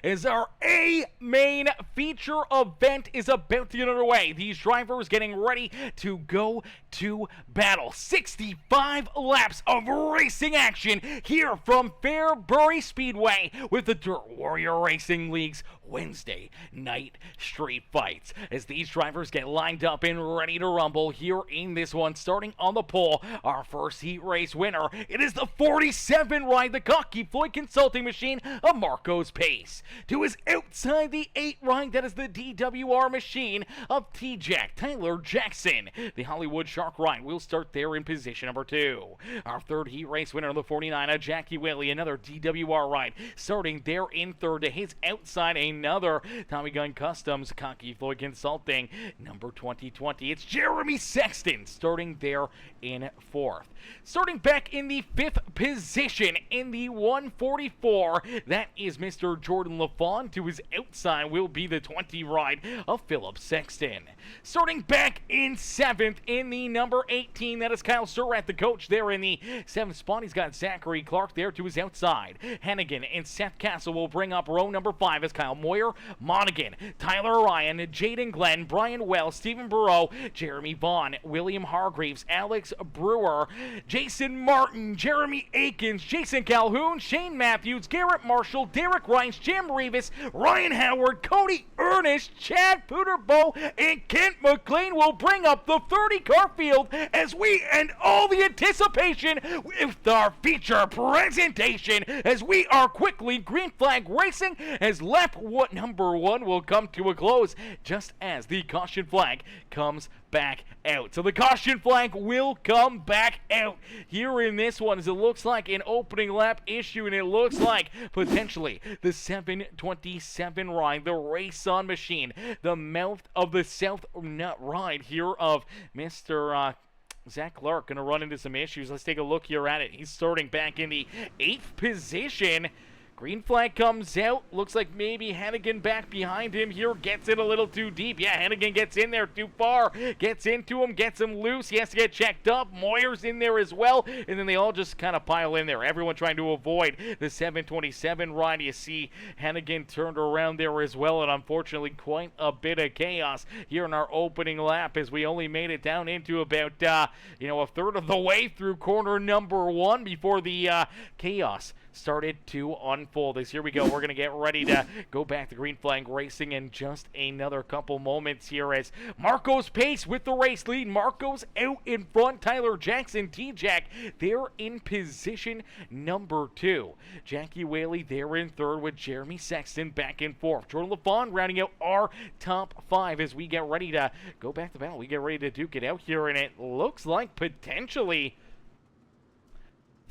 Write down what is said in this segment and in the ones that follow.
as our A main feature event is about to get underway. These drivers getting ready to go to battle. 65 laps of racing action here from Fairbury Speedway with the Dirt Warrior Racing League's Wednesday night street fights. As these drivers get lined up and ready to rumble here in this one, starting on the pole, our first heat race winner. It is the 47 ride, the cocky Floyd Consulting Machine of Marco's Pace. To his outside, the 8 ride, that is the DWR Machine of T-Jack Tyler Jackson. The Hollywood Shark ride will start there in position number 2. Our third heat race winner, the 49, Jackie Whaley, another DWR ride, starting there in third. To his outside, another Tommy Gun Customs, cocky Floyd Consulting, number 2020. It's Jeremy Sexton starting there in fourth. Starting back in the 5th position in the 144, that is Mr. Jordan LaFawn. To his outside will be the 20 ride of Philip Sexton. Starting back in 7th in the number 18, that is Kyle Surratt, the coach there in the 7th spot. He's got Zachary Clark there to his outside. Hennigan and Seth Castle will bring up row number 5 as Kyle Moyer, Monaghan, Tyler Ryan, Jaden Glenn, Brian Wells, Stephen Burrow, Jeremy Vaughn, William Hargreaves, Alex Brewer, Jason Martin, Jeremy Akins, Jason Calhoun, Shane Matthews, Garrett Marshall, Derek Rice, Jim Revis, Ryan Howard, Cody Ernest, Chad Puterbo, and Kent McLean will bring up the 30-car field as we end all the anticipation with our feature presentation as we are quickly green flag racing as lap number 1 will come to a close just as the caution flag comes back out. So the caution flag will come back out here in this one as it looks like an opening lap issue, and it looks like potentially the 727 ride, the Race On Machine, the Mouth of the South Nut ride here of Mr. Zach Clark going to run into some issues. Let's take a look here at it. He's starting back in the 8th position. Green flag comes out. Looks like maybe Hennigan back behind him here. Gets in a little too deep. Yeah, Hennigan gets in there too far. Gets into him. Gets him loose. He has to get checked up. Moyer's in there as well. And then they all just kind of pile in there. Everyone trying to avoid the 727 ride. You see Hennigan turned around there as well. And unfortunately, quite a bit of chaos here in our opening lap as we only made it down into about, a third of the way through corner number 1 before the chaos started to unfold. As here we go, we're going to get ready to go back to green flag racing in just another couple moments here as Marco's Pace with the race lead. Marco's out in front. Tyler Jackson, T-Jack, they're in position number 2. Jackie Whaley there in third with Jeremy Sexton back in fourth. Jordan LaFawn rounding out our top 5 as we get ready to go back to battle. We get ready to duke it out here, and it looks like potentially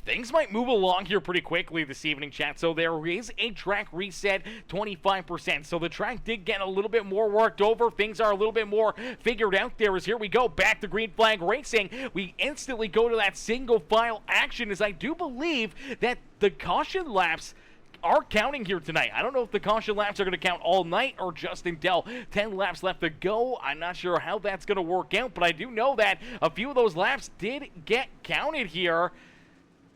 things might move along here pretty quickly this evening, chat. So there is a track reset, 25%. So the track did get a little bit more worked over. Things are a little bit more figured out there as here we go back to green flag racing. We instantly go to that single file action as I do believe that the caution laps are counting here tonight. I don't know if the caution laps are going to count all night or just until 10 laps left to go. I'm not sure how that's going to work out, but I do know that a few of those laps did get counted here.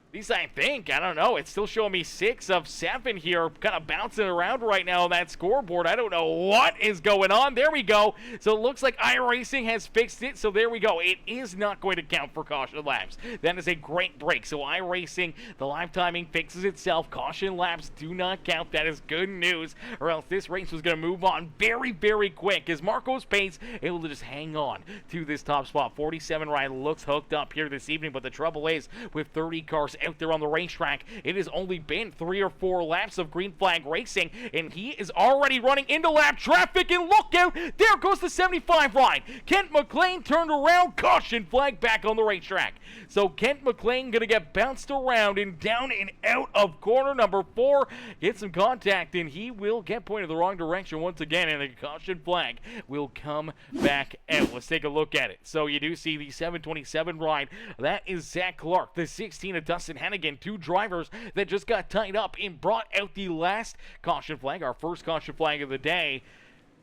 At least I think. I don't know. It's still showing me 6 of 7 here, kind of bouncing around right now on that scoreboard. I don't know what is going on. There we go. So it looks like iRacing has fixed it. So there we go. It is not going to count for caution laps. That is a great break. So iRacing, the live timing fixes itself. Caution laps do not count. That is good news, or else this race was going to move on very, very quick as Marco's Pace able to just hang on to this top spot. 47 ride looks hooked up here this evening, but the trouble is with 30 cars out there on the racetrack, it has only been 3 or 4 laps of green flag racing, and he is already running into lap traffic, and look out, there goes the 75 ride. Kent McLean turned around, caution flag back on the racetrack. So Kent McLean gonna get bounced around and down and out of corner number 4, get some contact, and he will get pointed the wrong direction once again, and the caution flag will come back out. Let's take a look at it. So you do see the 727 ride. That is Zach Clark, the 16 of Dustin Hennigan, 2 drivers that just got tied up and brought out the last caution flag, our first caution flag of the day.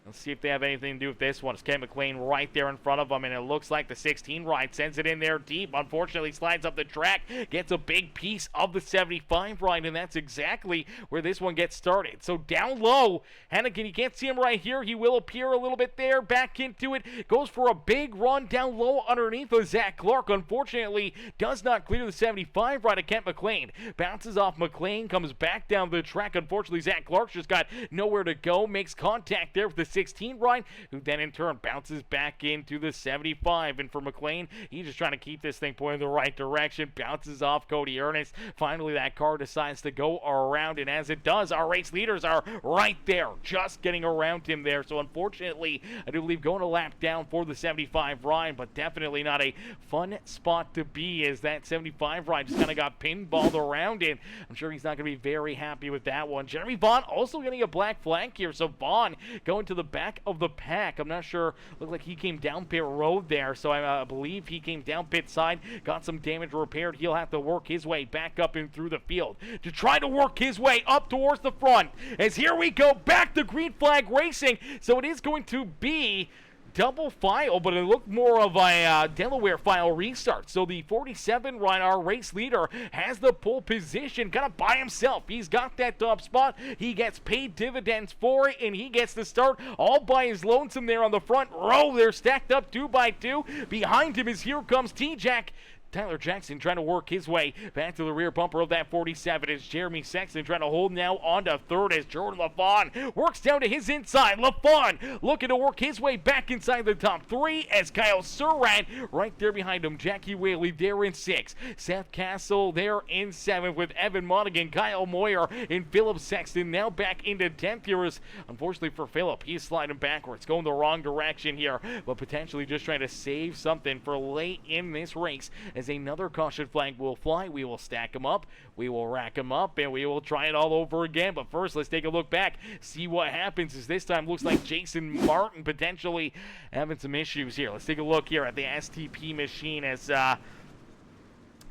Let's see if they have anything to do with this one. It's Ken McLean right there in front of them, and it looks like the 16 ride sends it in there deep. Unfortunately, slides up the track, gets a big piece of the 75 ride, and that's exactly where this one gets started. So down low, Hennigan, you can't see him right here. He will appear a little bit there, back into it, goes for a big run down low underneath of Zach Clark. Unfortunately, does not clear the 75 ride of Kent McLean. Bounces off McLean, comes back down the track. Unfortunately, Zach Clark's just got nowhere to go, makes contact there with the 16 ride, who then in turn bounces back into the 75. And for McLean, he's just trying to keep this thing pointing in the right direction, bounces off Cody Ernest. Finally, that car decides to go around, and as it does, our race leaders are right there, just getting around him there. So unfortunately, I do believe going a lap down for the 75 ride, but definitely not a fun spot to be, as that 75 ride just kind of got pinballed around him. I'm sure he's not going to be very happy with that one. Jeremy Vaughn also getting a black flag here, so Vaughn going to the back of the pack. I'm not sure, looked like he came down pit road there, so I believe he came down pit side, got some damage repaired. He'll have to work his way back up and through the field to try to work his way up towards the front, as here we go back to green flag racing. So it is going to be double file, but it looked more of a Delaware file restart. So the 47 ride, our race leader, has the pole position kind of by himself. He's got that top spot. He gets paid dividends for it, and he gets the start all by his lonesome there on the front row. They're stacked up 2 by 2. Behind him is here comes T-Jack. Tyler Jackson trying to work his way back to the rear bumper of that 47. It's Jeremy Sexton trying to hold now on to third as Jordan LaFawn works down to his inside. LaFawn looking to work his way back inside the top 3 as Kyle Surratt right there behind him. Jackie Whaley there in 6. Seth Castle there in 7th with Evan Monaghan, Kyle Moyer, and Philip Sexton now back into 10th here. Unfortunately for Philip, he's sliding backwards, going the wrong direction here, but potentially just trying to save something for late in this race. As another caution flag will fly, we will stack them up, we will rack them up, and we will try it all over again. But first, let's take a look back, see what happens, as this time looks like Jason Martin potentially having some issues here. Let's take a look here at the STP machine as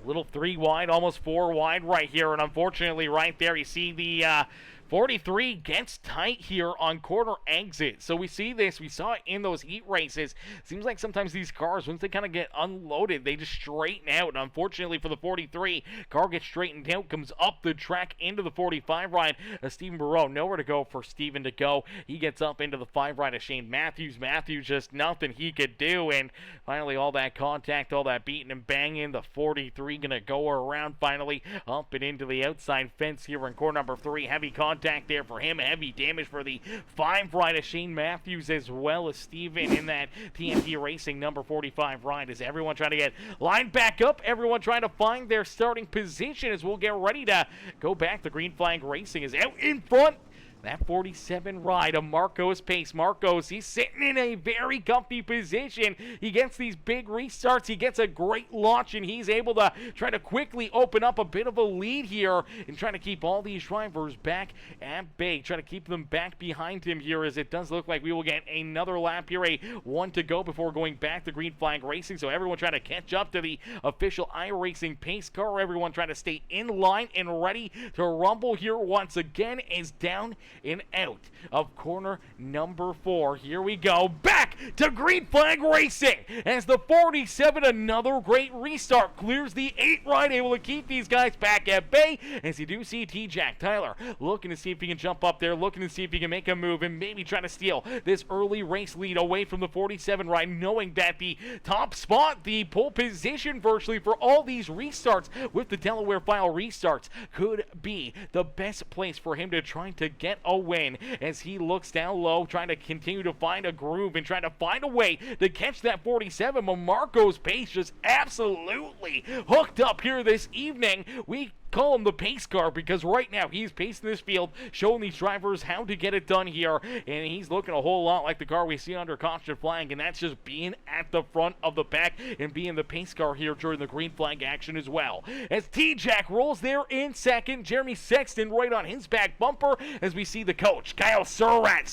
little 3 wide, almost 4 wide right here, and unfortunately right there you see the 43 gets tight here on corner exit. So we see this, we saw it in those heat races. Seems like sometimes these cars, once they kind of get unloaded, they just straighten out. And unfortunately for the 43, car gets straightened out, comes up the track into the 45 ride. Stephen Barreau, nowhere to go for Stephen to go. He gets up into the 5 ride of Shane Matthews. Matthews just nothing he could do. And finally all that contact, all that beating and banging, the 43 gonna go around finally up and into the outside fence here in corner number 3. Heavy contact there for him, heavy damage for the 5 ride of Shane Matthews, as well as Steven in that TNT Racing number 45 ride. As everyone trying to get lined back up, everyone trying to find their starting position as we'll get ready to go back. The green flag racing is out in front. That 47 ride of Marcos Pace. Marcos, he's sitting in a very comfy position. He gets these big restarts. He gets a great launch, and he's able to try to quickly open up a bit of a lead here and trying to keep all these drivers back at bay. Try to keep them back behind him here, as it does look like we will get another lap here. A 1 to go before going back to green flag racing. So everyone trying to catch up to the official iRacing pace car. Everyone trying to stay in line and ready to rumble here once again is down and out of corner number 4. Here we go back to green flag racing as the 47, another great restart, clears the 8 ride, able to keep these guys back at bay. As you do see T-Jack Tyler looking to see if he can jump up there, looking to see if he can make a move and maybe try to steal this early race lead away from the 47 ride, knowing that the top spot, the pole position virtually for all these restarts with the Delaware file restarts, could be the best place for him to try to get a win, as he looks down low, trying to continue to find a groove and trying to find a way to catch that 47. But Marco's Pace just absolutely hooked up here this evening. We call him the pace car because right now he's pacing this field, showing these drivers how to get it done here, and he's looking a whole lot like the car we see under caution flag, and that's just being at the front of the pack and being the pace car here during the green flag action as well. As T-Jack rolls there in second, Jeremy Sexton right on his back bumper, as we see the coach Kyle Surratt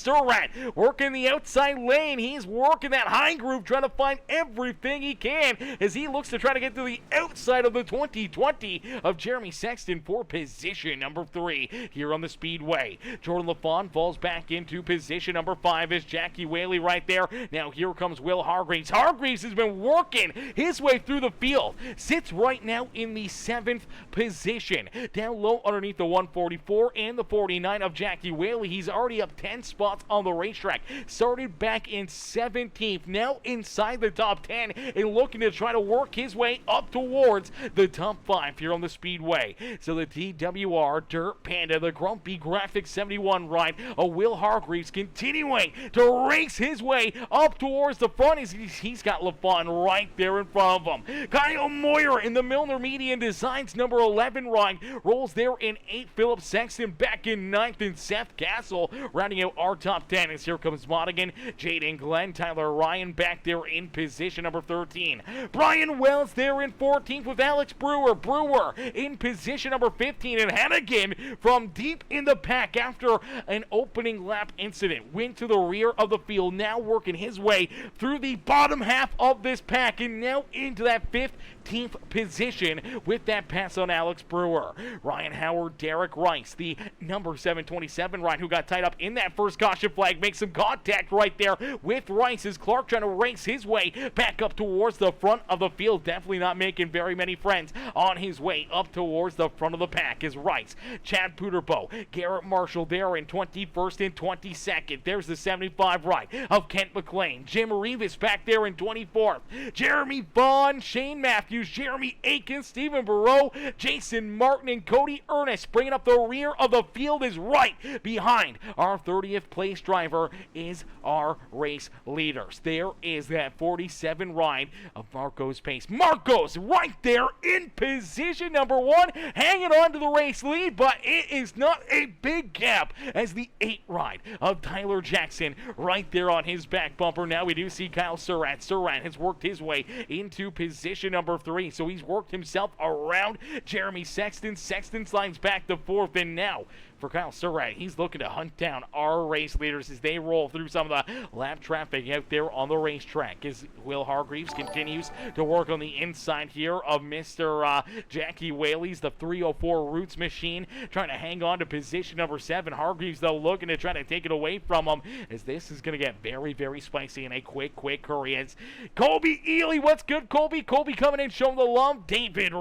working the outside lane. He's working that high groove, trying to find everything he can as he looks to try to get to the outside of the 2020 of Jeremy Sexton. Sexton for position number 3 here on the Speedway. Jordan LaFawn falls back into position number 5 as Jackie Whaley right there. Now here comes Will Hargreaves. Hargreaves has been working his way through the field. Sits right now in the 7th position. Down low underneath the 144 and the 49 of Jackie Whaley. He's already up 10 spots on the racetrack. Started back in 17th. Now inside the top 10 and looking to try to work his way up towards the top 5 here on the Speedway. So the DWR Dirt Panda, the Grumpy Graphic 71 ride of Will Hargreaves continuing to race his way up towards the front. He's got LaFawn right there in front of him. Kyle Moyer in the Milner Media and Designs number 11 ride rolls there in 8th. Philip Sexton back in 9th, and Seth Castle rounding out our top 10 as here comes Modigan, Jaden Glenn, Tyler Ryan back there in position number 13. Brian Wells there in 14th with Alex Brewer. Brewer in position number 15, and Hannigan from deep in the pack after an opening lap incident went to the rear of the field, now working his way through the bottom half of this pack and now into that 15th position with that pass on Alex Brewer. Ryan Howard, Derek Rice, the number 727 ride who got tied up in that first caution flag, makes some contact right there with Rice as Clark trying to race his way back up towards the front of the field. Definitely not making very many friends on his way up towards the front of the pack is Rice. Chad Puderbo, Garrett Marshall there in 21st and 22nd. There's the 75 ride of Kent McLean. Jim Revis back there in 24th. Jeremy Vaughn, Shane Matthews, Jeremy Aiken, Stephen Barreau, Jason Martin, and Cody Ernest bringing up the rear of the field is right behind our 30th place driver is our race leaders. There is that 47 ride of Marcos Pace. Marcos right there in position number 1, hanging on to the race lead, but it is not a big gap as the 8 ride of Tyler Jackson right there on his back bumper. Now we do see Kyle Surratt. Surratt has worked his way into position number 3, so he's worked himself around Jeremy Sexton. Sexton slides back to 4th, and now for Kyle Surratt, he's looking to hunt down our race leaders as they roll through some of the lap traffic out there on the racetrack as Will Hargreaves continues to work on the inside here of Mr. Jackie Whaley's, the 304 Roots machine, trying to hang on to position number 7. Hargreaves, though, looking to try to take it away from him as this is going to get very, very spicy in a quick hurry as Colby Ely, what's good, Colby? Colby coming in, showing the love. David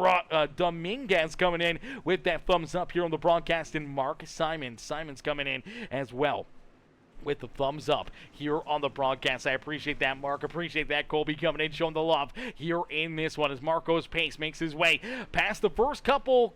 Dominguez coming in with that thumbs up here on the broadcast, and Mark Simon's coming in as well with the thumbs up here on the broadcast. I appreciate that, Mark. Appreciate that, Colby, coming in, showing the love here in this one as Marcos Pace makes his way past the first couple,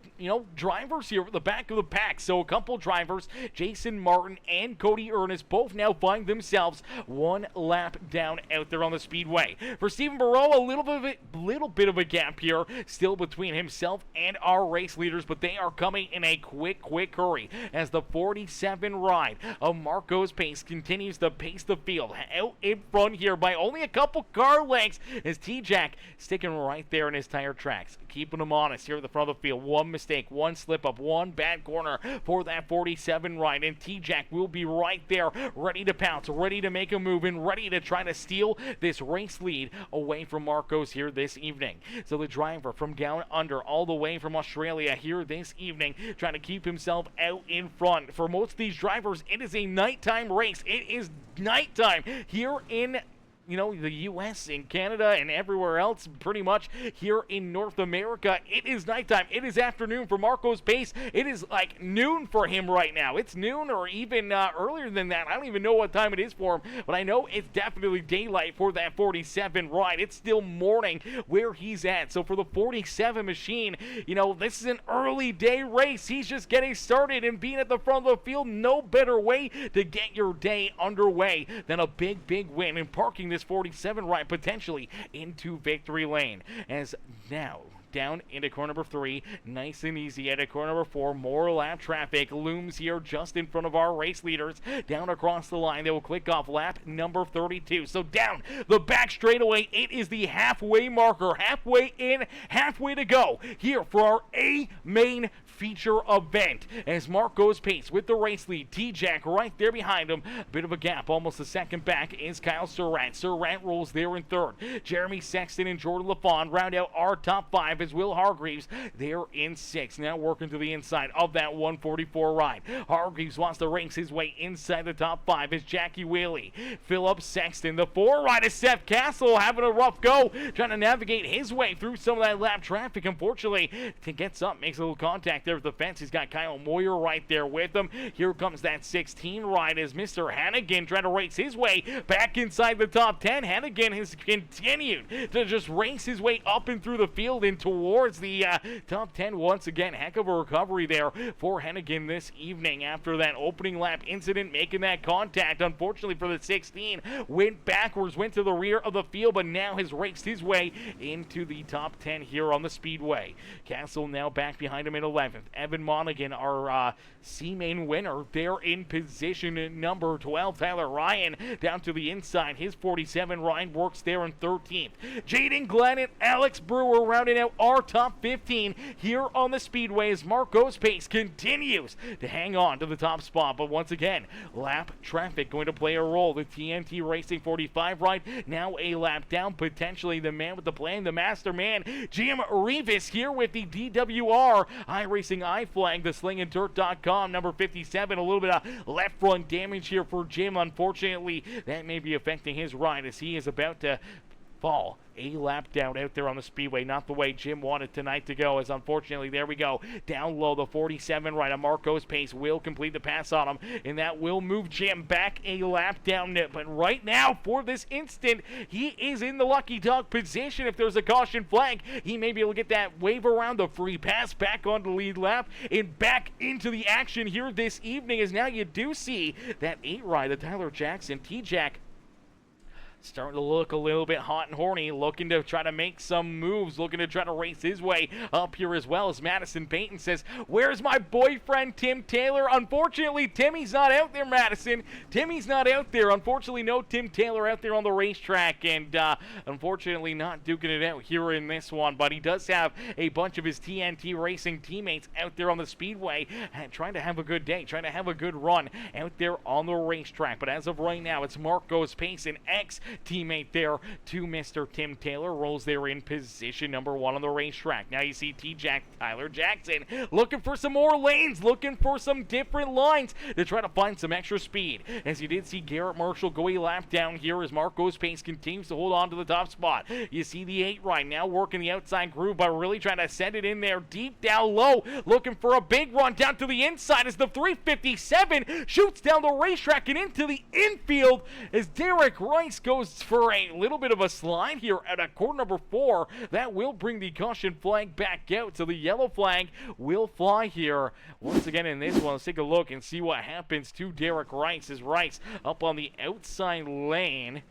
drivers here at the back of the pack. So a couple drivers, Jason Martin and Cody Ernest, both now find themselves 1 lap down out there on the Speedway. For Stephen Barreau, a little bit of a gap here still between himself and our race leaders, but they are coming in a quick hurry as the 47 ride of Marcos Pace continues to pace the field out in front here by only a couple car lengths as T-Jack sticking right there in his tire tracks, keeping him honest here at the front of the field. One mistake, one slip up, one bad corner for that 47 ride, and T-Jack will be right there ready to pounce, ready to make a move, and ready to try to steal this race lead away from Marcos here this evening. So the driver from down under all the way from Australia here this evening trying to keep himself out in front. For most of these drivers, it is a nighttime race. It is nighttime here in the U.S. and Canada and everywhere else, pretty much here in North America. It is nighttime. It is afternoon for Marcos Pace. It is like noon for him right now. It's noon or even earlier than that. I don't even know what time it is for him, but I know it's definitely daylight for that 47 ride. It's still morning where he's at. So for the 47 machine, this is an early day race. He's just getting started, and being at the front of the field, no better way to get your day underway than a big win and parking this 47 ride potentially into victory lane. As now down into corner number 3, nice and easy at corner number 4. More lap traffic looms here just in front of our race leaders. Down across the line, they will click off lap number 32. So down the back straightaway, it is the halfway marker. Halfway in, halfway to go here for our A main feature event as Marcos Pace with the race lead. T-Jack right there behind him. A bit of a gap, almost a second back is Kyle Surratt. Surratt rolls there in 3rd. Jeremy Sexton and Jordan LaFawn round out our top 5 5 is Will Hargreaves. They're in 6th. Now working to the inside of that 144 ride. Hargreaves wants to race his way inside the top 5 is Jackie Whaley. Philip Sexton. The 4 ride is Seth Castle having a rough go, trying to navigate his way through some of that lap traffic. Unfortunately, gets up, makes a little contact there with the fence. He's got Kyle Moyer right there with him. Here comes that 16 ride as Mr. Hannigan trying to race his way back inside the top 10. Hannigan has continued to just race his way up and through the field and towards the top 10 once again. Heck of a recovery there for Hannigan this evening after that opening lap incident, making that contact. Unfortunately for the 16, went backwards, went to the rear of the field, but now has raced his way into the top 10 here on the Speedway. Castle now back behind him in 11th. Evan Monaghan, our C-Main winner, there in position number 12. Tyler Ryan down to the inside. His 47 Ryan works there in 13th. Jaden Glenn and Alex Brewer rounding out our top 15 here on the Speedway as Marco's pace continues to hang on to the top spot. But once again, lap traffic going to play a role. The TNT Racing 45 ride now a lap down. Potentially the man with the plan, the master man, Jim Revis here with the DWR iRacing iFlag, the slinganddirt.com, number 57. A little bit of left front damage here for Jim. Unfortunately, that may be affecting his ride as he is about to fall a lap down out there on the Speedway. Not the way Jim wanted tonight to go, as unfortunately, there we go. Down low, the 47 right on Marco's pace will complete the pass on him, and that will move Jim back a lap down. But right now, for this instant, he is in the lucky dog position. If there's a caution flag, he may be able to get that wave around the free pass back on the lead lap and back into the action here this evening, as now you do see that 8 ride, the Tyler Jackson T-Jack, starting to look a little bit hot and horny, looking to try to make some moves, looking to try to race his way up here as well, as Madison Payton says, "Where's my boyfriend, Tim Taylor?" Unfortunately, Timmy's not out there, Madison. Timmy's not out there. Unfortunately, no Tim Taylor out there on the racetrack, and unfortunately not duking it out here in this one. But he does have a bunch of his TNT Racing teammates out there on the Speedway, trying to have a good day, trying to have a good run out there on the racetrack. But as of right now, it's Marco's pace and teammate there to Mr. Tim Taylor, rolls there in position number 1 on the racetrack. Now you see Tyler Jackson looking for some more lanes, looking for some different lines to try to find some extra speed. As you did see Garrett Marshall go a lap down here as Marco's pace continues to hold on to the top spot. You see the 8 right now working the outside groove, but really trying to send it in there deep down low, looking for a big run down to the inside as the 357 shoots down the racetrack and into the infield as Derek Rice goes for a little bit of a slide here at corner number 4. That will bring the caution flag back out, so the yellow flag will fly here once again in this one. Let's take a look and see what happens to Derek Rice as Rice up on the outside lane.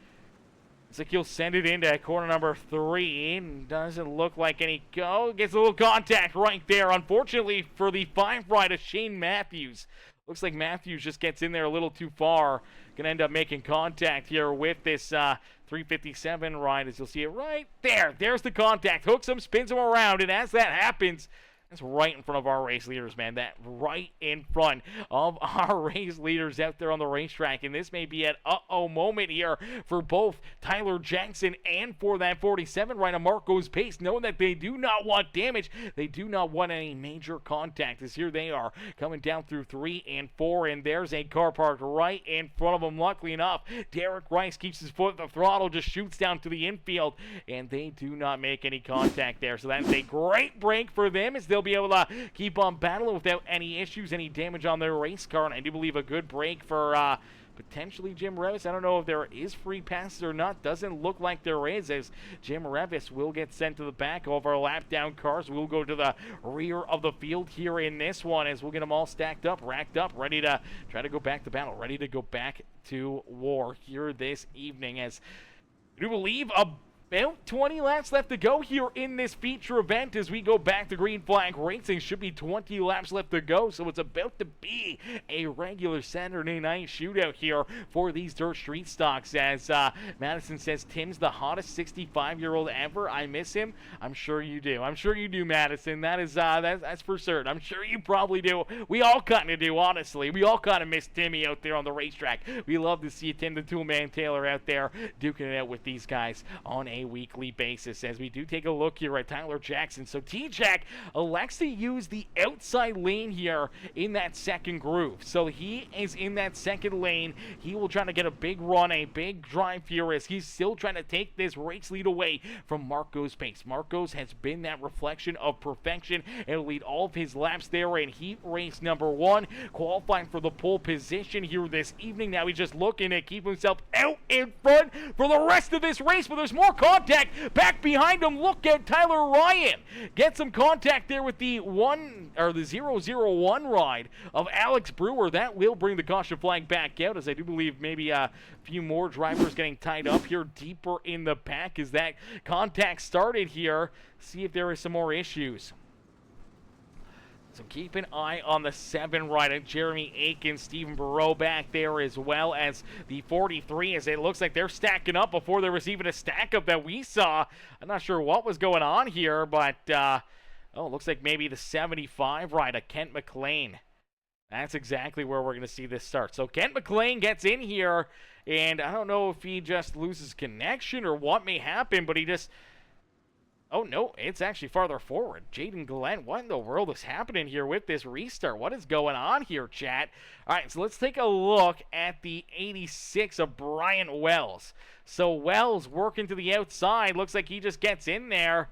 Looks like he'll send it into corner number 3. Doesn't look like any go. Gets a little contact right there. Unfortunately for the 5 ride of Shane Matthews. Looks like Matthews just gets in there a little too far. Going to end up making contact here with this 357 ride, as you'll see it right there. There's the contact. Hooks him, spins him around, and as that happens, that's right in front of our race leaders, man. That right in front of our race leaders out there on the racetrack. And this may be an uh-oh moment here for both Tyler Jackson and for that 47 right on Marco's pace, knowing that they do not want damage. They do not want any major contact, as here they are coming down through 3 and 4. And there's a car parked right in front of them. Luckily enough, Derek Rice keeps his foot at the throttle, just shoots down to the infield, and they do not make any contact there. So that's a great break for them, as they'll be able to keep on battling without any issues, any damage on their race car. And I do believe a good break for potentially Jim Revis. I don't know if there is free passes or not. Doesn't look like there is, as Jim Revis will get sent to the back of our lap down cars. We'll go to the rear of the field here in this one, as we'll get them all stacked up, racked up, ready to try to go back to battle, ready to go back to war here this evening, as we do believe about 20 laps left to go here in this feature event as we go back to green flag racing. Should be 20 laps left to go, so it's about to be a regular Saturday night shootout here for these dirt street stocks, as Madison says Tim's the hottest 65-year-old ever. I miss him. I'm sure you do. I'm sure you do, Madison. That is that's for certain. I'm sure you probably do. We all kind of do, honestly. We all kind of miss Timmy out there on the racetrack. We love to see Tim the Toolman Taylor out there duking it out with these guys on a a weekly basis. As we do take a look here at Tyler Jackson. So T-Jack elects to use the outside lane here in that second groove. So he is in that second lane. He will try to get a big run, a big drive here as he's still trying to take this race lead away from Marco's pace. Marco's has been that reflection of perfection and lead all of his laps there in heat race number 1, qualifying for the pole position here this evening. Now he's just looking to keep himself out in front for the rest of this race, but there's more contact back behind him. Look at Tyler Ryan get some contact there with the 001 ride of Alex Brewer. That will bring the caution flag back out, as I do believe maybe a few more drivers getting tied up here deeper in the pack as that contact started here. See if there is some more issues. So keep an eye on the 7 ride of Jeremy Aiken, Stephen Barreau back there, as well as the 43, as it looks like they're stacking up before there was even a stack up that we saw. I'm not sure what was going on here, but it looks like maybe the 75 ride of Kent McLean. That's exactly where we're going to see this start. So Kent McLean gets in here, and I don't know if he just loses connection or what may happen, but he just... Oh, no, it's actually farther forward. Jaden Glenn, what in the world is happening here with this restart? What is going on here, chat? All right, so let's take a look at the 86 of Brian Wells. So Wells working to the outside. Looks like he just gets in there.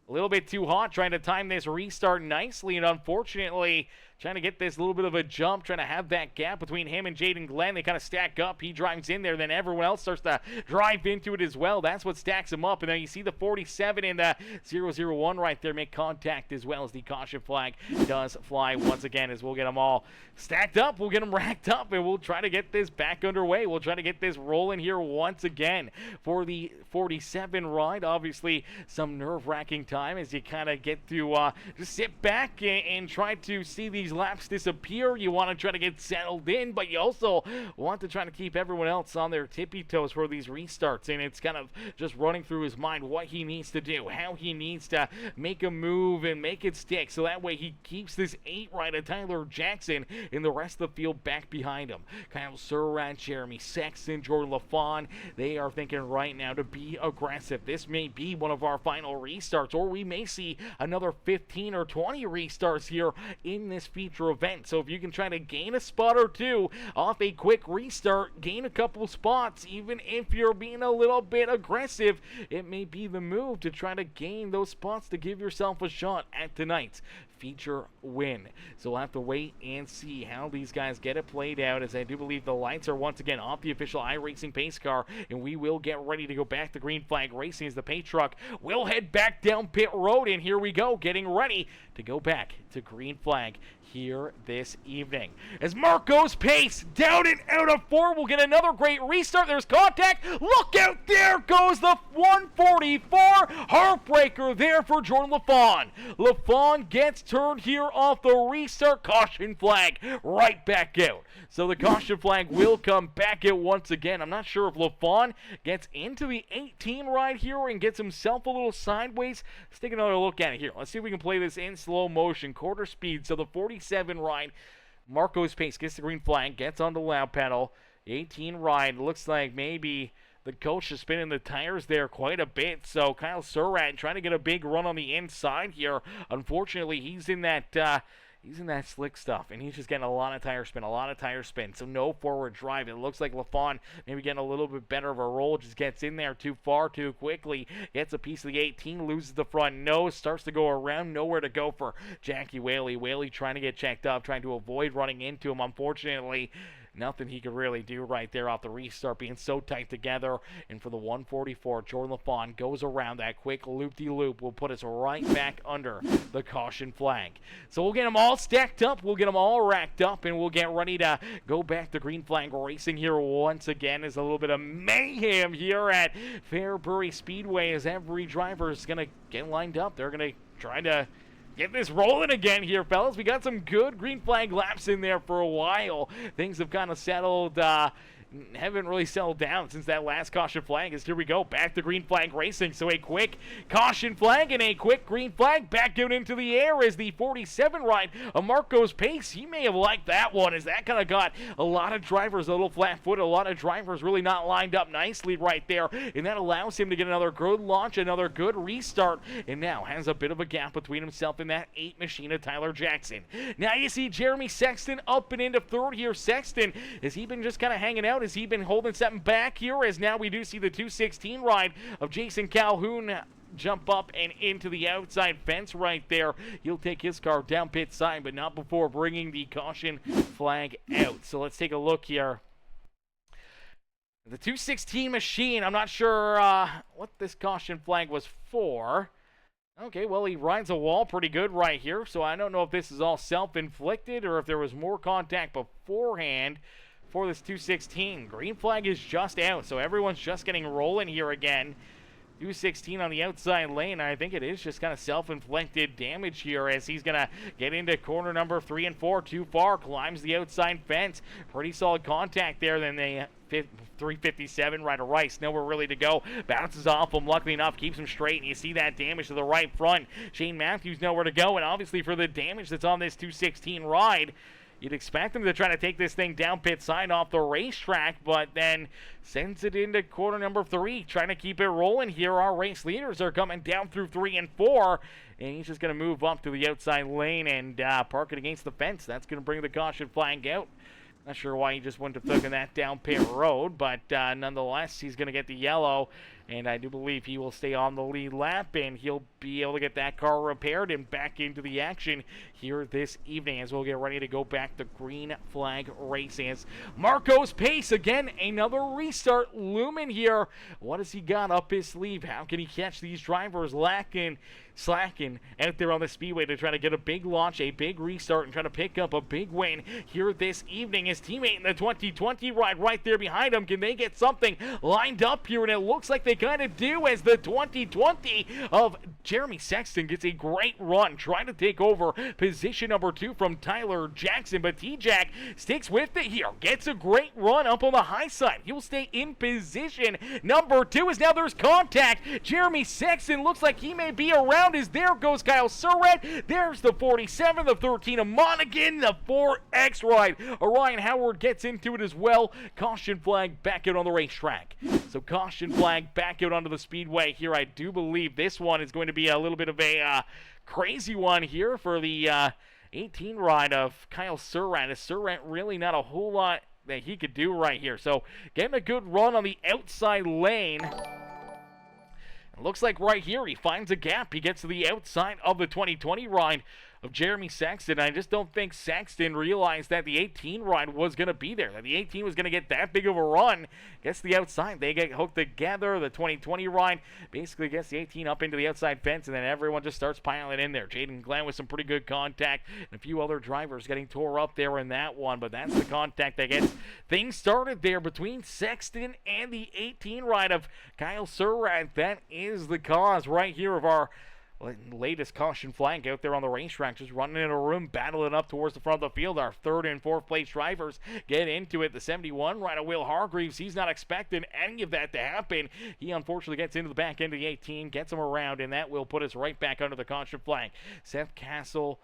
A little bit too hot, trying to time this restart nicely, and unfortunately, trying to get this little bit of a jump, trying to have that gap between him and Jaden Glenn. They kind of stack up. He drives in there, then everyone else starts to drive into it as well. That's what stacks him up. And then you see the 47 and the 001 right there make contact, as well as the caution flag does fly once again, as we'll get them all stacked up. We'll get them racked up, and we'll try to get this back underway. We'll try to get this rolling here once again for the 47 ride. Obviously, some nerve-wracking time as you kind of get to just sit back and try to see these laps disappear. You want to try to get settled in, but you also want to try to keep everyone else on their tippy toes for these restarts, and it's kind of just running through his mind what he needs to do, how he needs to make a move and make it stick, so that way he keeps this 8 right of Tyler Jackson and the rest of the field back behind him. Kyle Surratt, Jeremy Sexton, Jordan LaFawn, they are thinking right now to be aggressive. This may be one of our final restarts, or we may see another 15 or 20 restarts here in this feature event. So if you can try to gain a spot or two off a quick restart, gain a couple spots, even if you're being a little bit aggressive, it may be the move to try to gain those spots to give yourself a shot at tonight's feature win. So we'll have to wait and see how these guys get it played out, as I do believe the lights are once again off the official iRacing pace car, and we will get ready to go back to green flag racing as the pace truck will head back down pit road, and here we go, getting ready to go back to green flag here this evening. As Marco's pace down and out of 4, we'll get another great restart. There's contact. Look out, there goes the 144. Heartbreaker there for Jordan LaFawn. LaFawn gets turned here off the restart. Caution flag right back out. So the caution flag will come back out once again. I'm not sure if LaFawn gets into the 18 ride here and gets himself a little sideways. Let's take another look at it here. Let's see if we can play this in slow motion. Quarter speed. So the 47 ride, Marco's pace gets the green flag, gets on the lap pedal. 18 ride, looks like maybe the coach is spinning the tires there quite a bit. So Kyle Surratt trying to get a big run on the inside here. Unfortunately, he's in that slick stuff, and he's just getting a lot of tire spin, so no forward drive. It looks like LaFawn maybe getting a little bit better of a roll, just gets in there too far too quickly, gets a piece of the 18, loses the front nose, starts to go around, nowhere to go for Jackie Whaley. Whaley trying to get checked up, trying to avoid running into him. Unfortunately, nothing he could really do right there off the restart, being so tight together. And for the 144, Jordan LaFawn goes around that quick loop-de-loop. Will put us right back under the caution flag. So we'll get them all stacked up, we'll get them all racked up, and we'll get ready to go back to green flag racing here once again. There's a little bit of mayhem here at Fairbury Speedway as every driver is going to get lined up. They're going to try to get this rolling again here, fellas. We got some good green flag laps in there for a while. Things have kind of settled haven't really settled down since that last caution flag. As here we go, back to green flag racing. So a quick caution flag and a quick green flag back out into the air as the 47 ride of Marco's Pace. He may have liked that one, as that kind of got a lot of drivers a little flat-footed, a lot of drivers really not lined up nicely right there, and that allows him to get another good launch, another good restart, and now has a bit of a gap between himself and that 8 machine of Tyler Jackson. Now you see Jeremy Sexton up and into third here. Sexton, has he been just kind of hanging out? Has he been holding something back here? As now we do see the 216 ride of Jason Calhoun jump up and into the outside fence right there. He'll take his car down pit side, but not before bringing the caution flag out. So let's take a look here. The 216 machine, I'm not sure what this caution flag was for. Okay, well, he rides a wall pretty good right here, so I don't know if this is all self-inflicted or if there was more contact beforehand for this 216. Green flag is just out, so everyone's just getting rolling here again. 216 on the outside lane. I think it is just kind of self-inflicted damage here, as he's going to get into corner number 3 and 4 too far, climbs the outside fence. Pretty solid contact there. Then they 357 right of Rice, nowhere really to go, bounces off him, luckily enough, keeps him straight, and you see that damage to the right front. Shane Matthews nowhere to go, and obviously for the damage that's on this 216 ride, you'd expect him to try to take this thing down pit side off the racetrack, but then sends it into corner number 3, trying to keep it rolling here. Our race leaders are coming down through 3 and 4, and he's just going to move up to the outside lane and park it against the fence. That's going to bring the caution flag out. Not sure why he just wouldn't have taken that down pit road, but nonetheless, he's going to get the yellow, and I do believe he will stay on the lead lap, and he'll be able to get that car repaired and back into the action here this evening as we'll get ready to go back to green flag racing. As Marco's Pace, again, another restart looming here. What has he got up his sleeve? How can he catch these drivers slacking out there on the speedway to try to get a big launch, a big restart, and try to pick up a big win here this evening? His teammate in the 2020 ride right there behind him, can they get something lined up here? And it looks like they kind of do, as the 2020 of Jeremy Sexton gets a great run, trying to take over position number 2 from Tyler Jackson, but T-Jack sticks with it here, gets a great run up on the high side. He'll stay in position number 2 as now there's contact. Jeremy Sexton looks like he may be around, as there goes Kyle Surratt. There's the 47, the 13 of Monaghan, the 4X ride. Orion Howard gets into it as well. Caution flag back out on the racetrack. So caution flag back out onto the speedway here. I do believe this one is going to be a little bit of a crazy one here for the 18 ride of Kyle Surratt. Is Surratt really not a whole lot that he could do right here? So getting a good run on the outside lane. Looks like right here he finds a gap. He gets to the outside of the 2020 ride of Jeremy Sexton. I just don't think Sexton realized that the 18 ride was going to be there, that the 18 was going to get that big of a run. Gets the outside. They get hooked together. The 2020 ride basically gets the 18 up into the outside fence, and then everyone just starts piling in there. Jaden Glenn with some pretty good contact, and a few other drivers getting tore up there in that one, but that's the contact that gets things started there between Sexton and the 18 ride of Kyle Surratt. That is the cause right here of our latest caution flag out there on the racetrack, just running in a room, battling up towards the front of the field. Our 3rd and 4th place drivers get into it. The 71 rider, Will Hargreaves, he's not expecting any of that to happen. He unfortunately gets into the back end of the 18, gets him around, and that will put us right back under the caution flag. Seth Castle,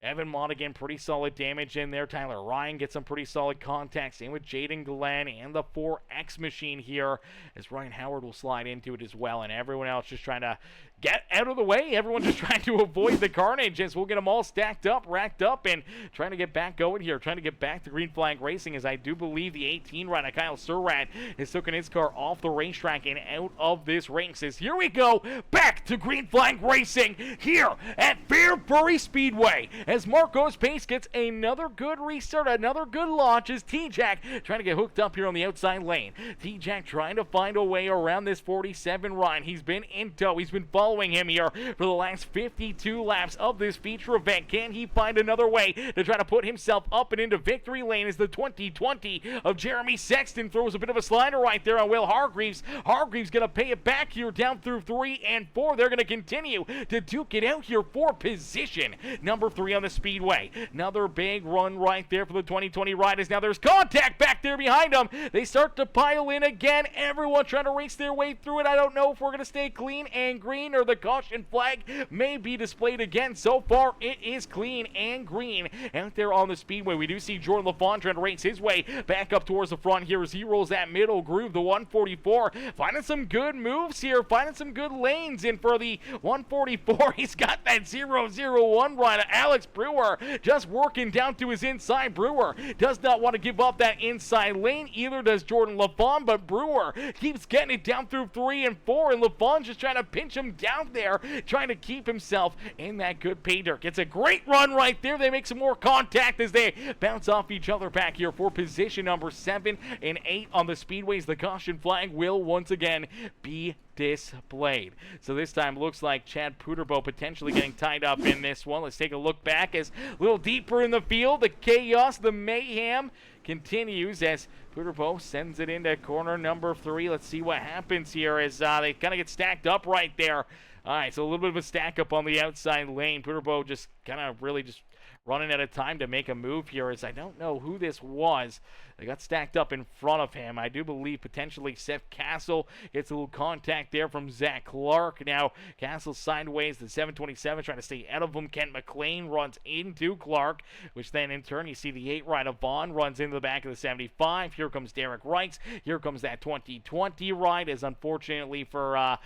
Evan Monaghan, pretty solid damage in there. Tyler Ryan gets some pretty solid contacts in with Jaden Glenn and the 4X machine here, as Ryan Howard will slide into it as well, and everyone else just trying to get out of the way. Everyone just trying to avoid the carnage, as we'll get them all stacked up, racked up, and trying to get back going here, trying to get back to green flag racing, as I do believe the 18 rider Kyle Surratt has taken his car off the racetrack and out of this race. As here we go, back to green flag racing here at Fairbury Speedway, as Marco's Pace gets another good restart, another good launch, as T-Jack trying to get hooked up here on the outside lane. T-Jack trying to find a way around this 47 ride. He's been in tow. He's been following him here for the last 52 laps of this feature event. Can he find another way to try to put himself up and into victory lane, as the 2020 of Jeremy Sexton throws a bit of a slider right there on Will Hargreaves. Hargreaves going to pay it back here down through 3 and 4. They're going to continue to duke it out here for position number 3 on the speedway. Another big run right there for the 2020 riders. Now there's contact back there behind them. They start to pile in again. Everyone trying to race their way through it. I don't know if we're going to stay clean and green or the caution flag may be displayed again. So far, it is clean and green out there on the speedway. We do see Jordan LaFawn trying to race his way back up towards the front here as he rolls that middle groove, the 144. Finding some good moves here, finding some good lanes. And for the 144, he's got that 001 rider, Alex Brewer, just working down to his inside. Brewer does not want to give up that inside lane, either does Jordan LaFawn, but Brewer keeps getting it down through 3 and 4, and LaFawn just trying to pinch him down there, trying to keep himself in that good pay dirt. Gets a great run right there. They make some more contact as they bounce off each other back here for position number 7 and 8 on the speedways. The caution flag will once again be displayed. So this time looks like Chad Puderbo potentially getting tied up in this one. Let's take a look back as a little deeper in the field. The chaos, the mayhem continues as Puderbo sends it into corner number 3. Let's see what happens here as they kind of get stacked up right there. All right, so a little bit of a stack up on the outside lane. Puderbo just kind of really just running out of time to make a move here as I don't know who this was. They got stacked up in front of him. I do believe potentially Seth Castle gets a little contact there from Zach Clark. Now Castle sideways, the 727 trying to stay out of him. Kent McLean runs into Clark, which then in turn you see the 8 rider Vaughn runs into the back of the 75. Here comes Derek Reichs. Here comes that 2020 ride as unfortunately for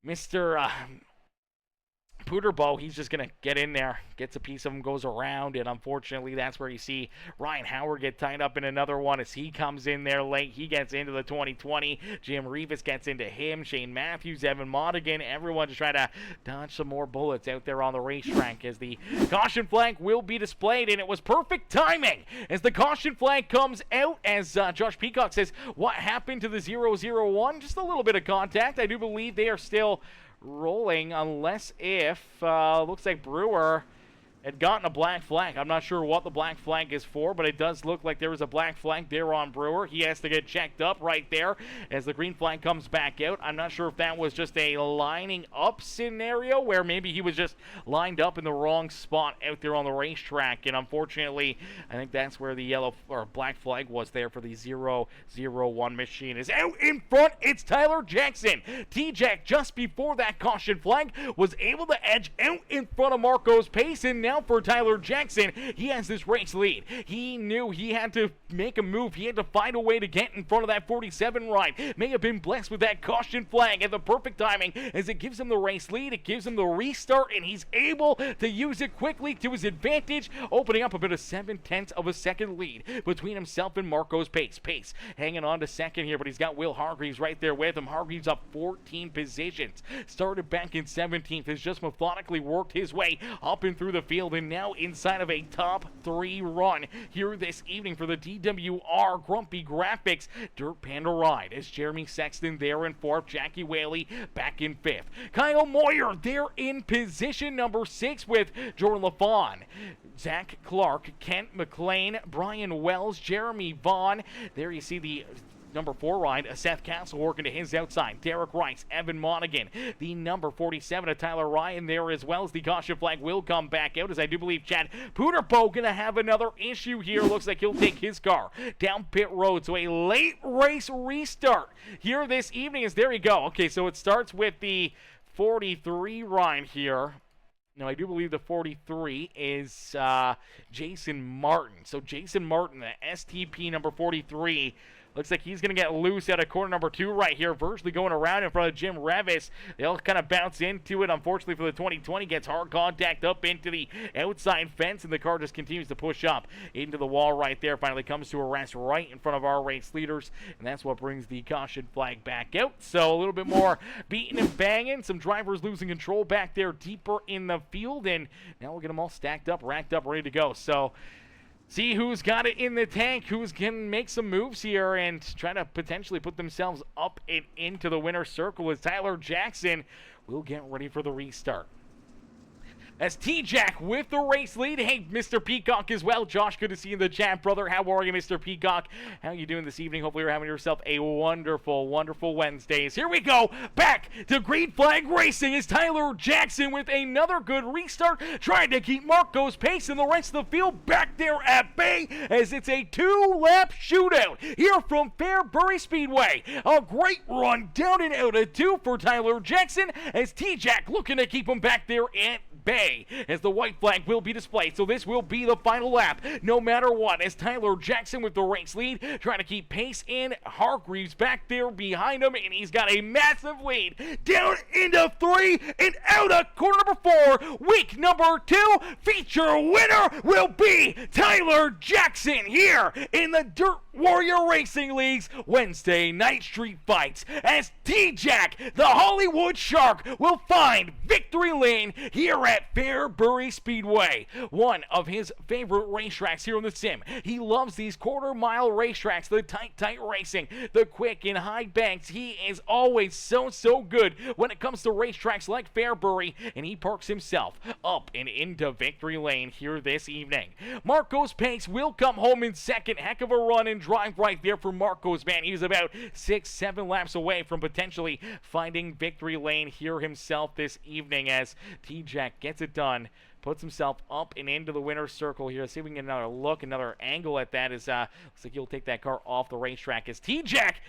Mr. Puderbo, he's just going to get in there, gets a piece of him, goes around, and unfortunately that's where you see Ryan Howard get tied up in another one as he comes in there late. He gets into the 2020. Jim Rivas gets into him. Shane Matthews, Evan Modigan, everyone just trying to dodge some more bullets out there on the racetrack as the caution flag will be displayed, and it was perfect timing as the caution flag comes out as Josh Peacock says, what happened to the 001? Just a little bit of contact. I do believe they are still rolling unless if looks like Brewer had gotten a black flag. I'm not sure what the black flag is for, but it does look like there was a black flag there on Brewer. He has to get checked up right there as the green flag comes back out. I'm not sure if that was just a lining up scenario where maybe he was just lined up in the wrong spot out there on the racetrack, and unfortunately I think that's where the yellow or black flag was there for the 001 machine. Is out in front, it's Tyler Jackson. T-Jack just before that caution flag was able to edge out in front of Marco's pace, and now for Tyler Jackson, he has this race lead. He knew he had to make a move. He had to find a way to get in front of that 47 ride. May have been blessed with that caution flag at the perfect timing as it gives him the race lead. It gives him the restart, and he's able to use it quickly to his advantage, opening up about a 7/10 of a second lead between himself and Marco's pace. Pace hanging on to second here, but he's got Will Hargreaves right there with him. Hargreaves up 14 positions. Started back in 17th, has just methodically worked his way up and through the field, and now inside of a top 3 run here this evening for the DWR Grumpy Graphics Dirt Panda ride as Jeremy Sexton there in 4th, Jackie Whaley back in 5th. Kyle Moyer there in position number 6 with Jordan LaFawn, Zach Clark, Kent McLean, Brian Wells, Jeremy Vaughn. There you see the number 4 ride, Seth Castle working to his outside. Derek Rice, Evan Monaghan, the number 47 of Tyler Ryan there as well as the caution flag will come back out as I do believe Chad Puderbo going to have another issue here. Looks like he'll take his car down pit road. So a late race restart here this evening as there you go. Okay, so it starts with the 43 ride here. Now, I do believe the 43 is Jason Martin. So Jason Martin, the STP number 43, looks like he's going to get loose out of corner number 2 right here, virtually going around in front of Jim Revis. They all kind of bounce into it. Unfortunately for the 2020, gets hard contact up into the outside fence, and the car just continues to push up into the wall right there. Finally comes to a rest right in front of our race leaders, and that's what brings the caution flag back out. So a little bit more beating and banging. Some drivers losing control back there deeper in the field, and now we'll get them all stacked up, racked up, ready to go. So see who's got it in the tank, who's going to make some moves here and try to potentially put themselves up and into the winner's circle as Tyler Jackson will get ready for the restart. As T-Jack with the race lead. Hey, Mr. Peacock as well. Josh, good to see you in the chat, brother. How are you, Mr. Peacock? How are you doing this evening? Hopefully you're having yourself a wonderful, wonderful Wednesdays. Here we go. Back to Green Flag Racing is Tyler Jackson with another good restart, trying to keep Marco's pace and the rest of the field back there at bay as it's a 2-lap shootout here from Fairbury Speedway. A great run down and out of 2 for Tyler Jackson as T-Jack looking to keep him back there at bay as the white flag will be displayed. So this will be the final lap no matter what, as Tyler Jackson with the race lead trying to keep pace in. Hargreaves back there behind him, and he's got a massive lead down into 3 and out of corner number 4. Week number 2 feature winner will be Tyler Jackson here in the Dirt Warrior Racing League's Wednesday night street fights as T-Jack, the Hollywood Shark, will find victory lane here at Fairbury Speedway, one of his favorite racetracks here in the sim. He loves these quarter-mile racetracks, the tight racing, the quick and high banks. He is always so good when it comes to racetracks like Fairbury, and he parks himself up and into victory lane here this evening. Marco's pace will come home in second. Heck of a run and drive right there for Marco's, man. He was about 6-7 laps away from potentially finding victory lane here himself this evening as T-Jack gets it done, puts himself up and into the winner's circle here. Let's see if we can get another look, another angle at that. Looks like he'll take that car off the racetrack as T-Jack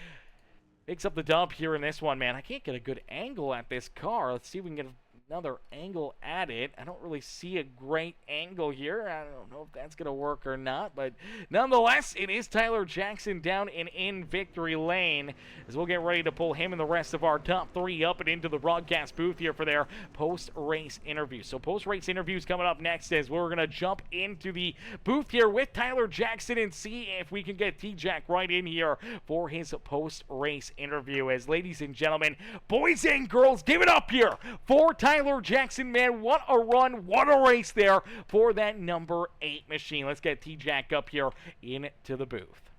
picks up the dub here in this one, man. I can't get a good angle at this car. Let's see if we can get another angle at it. I don't really see a great angle here. I don't know if that's going to work or not, but nonetheless, it is Tyler Jackson down and in victory lane as we'll get ready to pull him and the rest of our top 3 up and into the broadcast booth here for their post-race interview. So post-race interviews coming up next as we're going to jump into the booth here with Tyler Jackson and see if we can get T-Jack right in here for his post-race interview. As ladies and gentlemen, boys and girls, give it up here for Tyler Jackson, man. What a run, what a race there for that number 8 machine. Let's get T-Jack up here into the booth.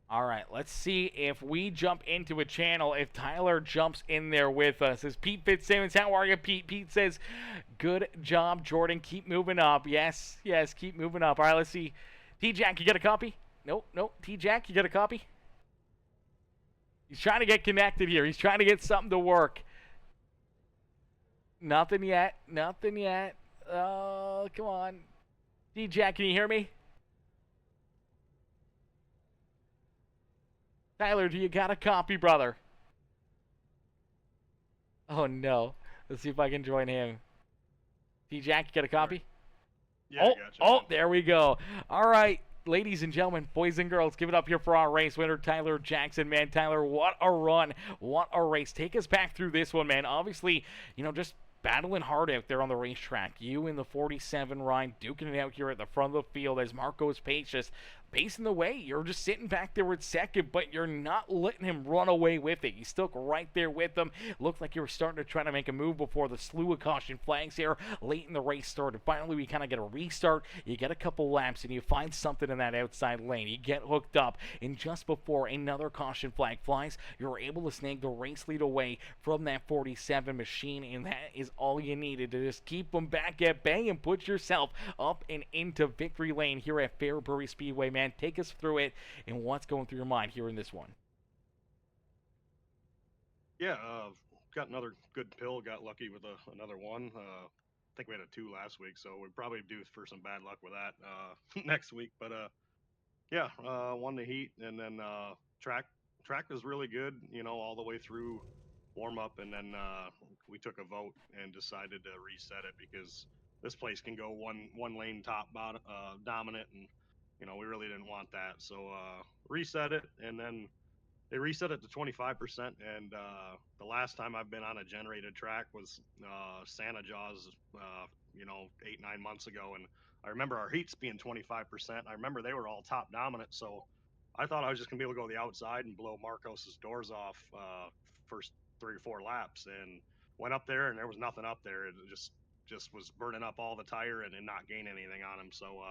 All right, let's see if we jump into a channel, if Tyler jumps in there with us. As Pete Fitzsimmons, how are you, Pete? Pete says, good job, Jordan. Keep moving up. Yes, keep moving up. All right, let's see. T-Jack, you got a copy? Nope. T-Jack, you got a copy? He's trying to get connected here. He's trying to get something to work. Nothing yet. Oh, come on. T-Jack, can you hear me? Tyler, do you got a copy, brother? Oh, no. Let's see if I can join him. T-Jack, you got a copy? Yeah, I gotcha. Oh, there we go. All right, ladies and gentlemen, boys and girls, give it up here for our race winner, Tyler Jackson, man. Tyler, what a run. What a race. Take us back through this one, man. Obviously, just battling hard out there on the racetrack. You in the 47 Ryan, duking it out here at the front of the field as Marco's pace just pacing the way. You're just sitting back there with second, but you're not letting him run away with it. You stuck right there with him. Looked like you were starting to try to make a move before the slew of caution flags here late in the race started. Finally, we kind of get a restart. You get a couple laps, and you find something in that outside lane. You get hooked up, and just before another caution flag flies, you're able to snag the race lead away from that 47 machine, and that is all you needed to just keep them back at bay and put yourself up and into victory lane here at Fairbury Speedway, man. Take us through it and what's going through your mind here in this one. Yeah, got another good pill. Got lucky with another one. I think we had a 2 last week, so we're probably due for some bad luck with that next week. But yeah, won the heat, and then track was really good. All the way through warm up, and then we took a vote and decided to reset it because this place can go one lane top bottom dominant, and we really didn't want that. So reset it, and then they reset it to 25%. And the last time I've been on a generated track was Santa Jaws, 8-9 months ago, and I remember our heats being 25%. I remember they were all top dominant, so I thought I was just gonna be able to go to the outside and blow Marcos's doors off first 3 or 4 laps, and went up there and there was nothing up there. It just was burning up all the tire and not gaining anything on him. So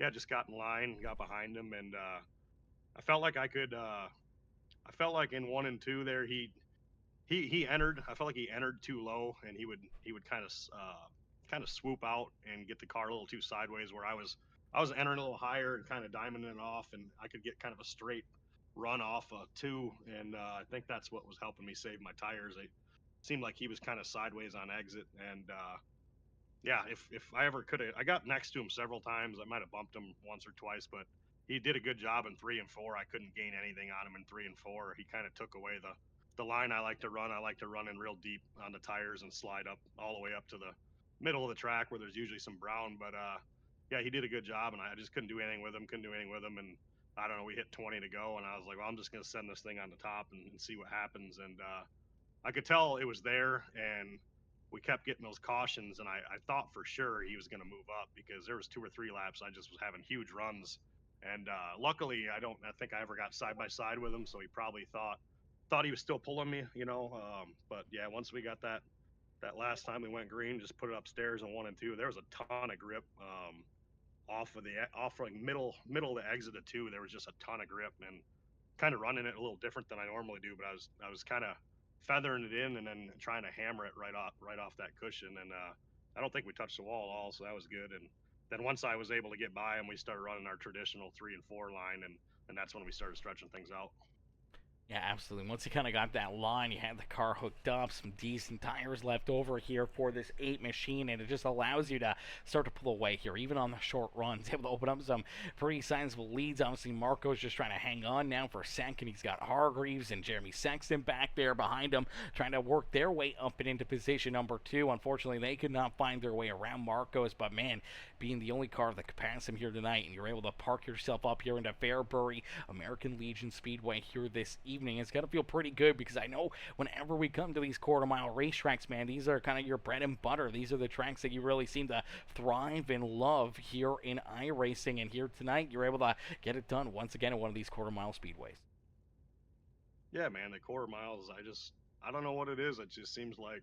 yeah, just got in line, got behind him, and I felt like I could. I felt like in 1 and 2 there, he entered. I felt like he entered too low, and he would kind of swoop out and get the car a little too sideways. Where I was entering a little higher and kind of diamonding it off, and I could get kind of a straight run off a 2, and I think that's what was helping me save my tires. It seemed like he was kind of sideways on exit, and yeah, if I ever could have, I got next to him several times. I might have bumped him once or twice, but he did a good job in 3 and 4. I couldn't gain anything on him in 3 and 4. He kind of took away the line I like to run. I like to run in real deep on the tires and slide up all the way up to the middle of the track where there's usually some brown. But yeah, he did a good job, and I just couldn't do anything with him. Couldn't do anything with him, and I don't know. We hit 20 to go, and I was like, well, I'm just gonna send this thing on the top and see what happens. And I could tell it was there, and we kept getting those cautions, and I thought for sure he was going to move up because there was 2 or 3 laps I just was having huge runs, and luckily I think I ever got side by side with him, so he probably thought he was still pulling me, you know. But yeah, once we got that last time we went green, just put it upstairs in 1 and 2. There was a ton of grip off like middle of the exit of 2. There was just a ton of grip, and kind of running it a little different than I normally do, but I was kind of feathering it in and then trying to hammer it right off that cushion, and I don't think we touched the wall at all, so that was good. And then once I was able to get by him, we started running our traditional 3 and 4 line, and that's when we started stretching things out. Yeah, absolutely. Once you kind of got that line, you had the car hooked up, some decent tires left over here for this 8 machine, and it just allows you to start to pull away here, even on the short runs. Able to open up some pretty sizable leads. Obviously, Marco's just trying to hang on now for a second. He's got Hargreaves and Jeremy Sexton back there behind him, trying to work their way up and into position number 2. Unfortunately, they could not find their way around Marco's, but man, being the only car that could pass him here tonight, and you're able to park yourself up here into Fairbury American Legion Speedway here this evening. It's got to feel pretty good because I know whenever we come to these quarter-mile racetracks, man, these are kind of your bread and butter. These are the tracks that you really seem to thrive and love here in iRacing. And here tonight, you're able to get it done once again at one of these quarter-mile speedways. Yeah, man, the quarter miles, I don't know what it is. It just seems like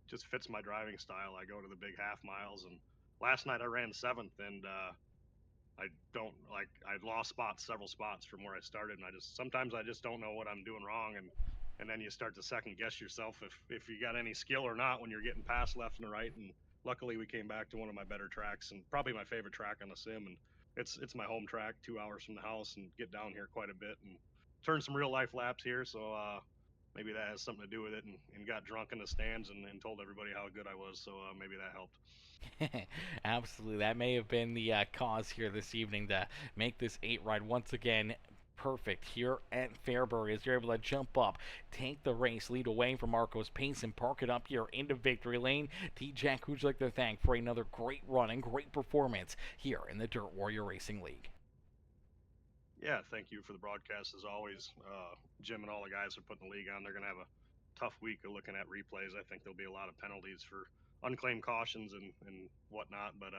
just fits my driving style. I go to the big half miles, and last night I ran 7th, and I don't like I lost several spots from where I started, and sometimes I just don't know what I'm doing wrong, and then you start to second guess yourself if you got any skill or not when you're getting past left and right. And luckily we came back to one of my better tracks and probably my favorite track on the sim, and it's my home track, 2 hours from the house, and get down here quite a bit and turn some real life laps here. So maybe that has something to do with it, and got drunk in the stands and told everybody how good I was. So maybe that helped. Absolutely. That may have been the cause here this evening to make this 8 ride once again perfect here at Fairbury as you're able to jump up, take the race, lead away from Marco's pace, and park it up here into victory lane. T-Jack, who'd you like to thank for another great run and great performance here in the Dirt Warrior Racing League? Yeah, thank you for the broadcast as always. Jim and all the guys are putting the league on. They're going to have a tough week of looking at replays. I think there'll be a lot of penalties for unclaimed cautions and whatnot. But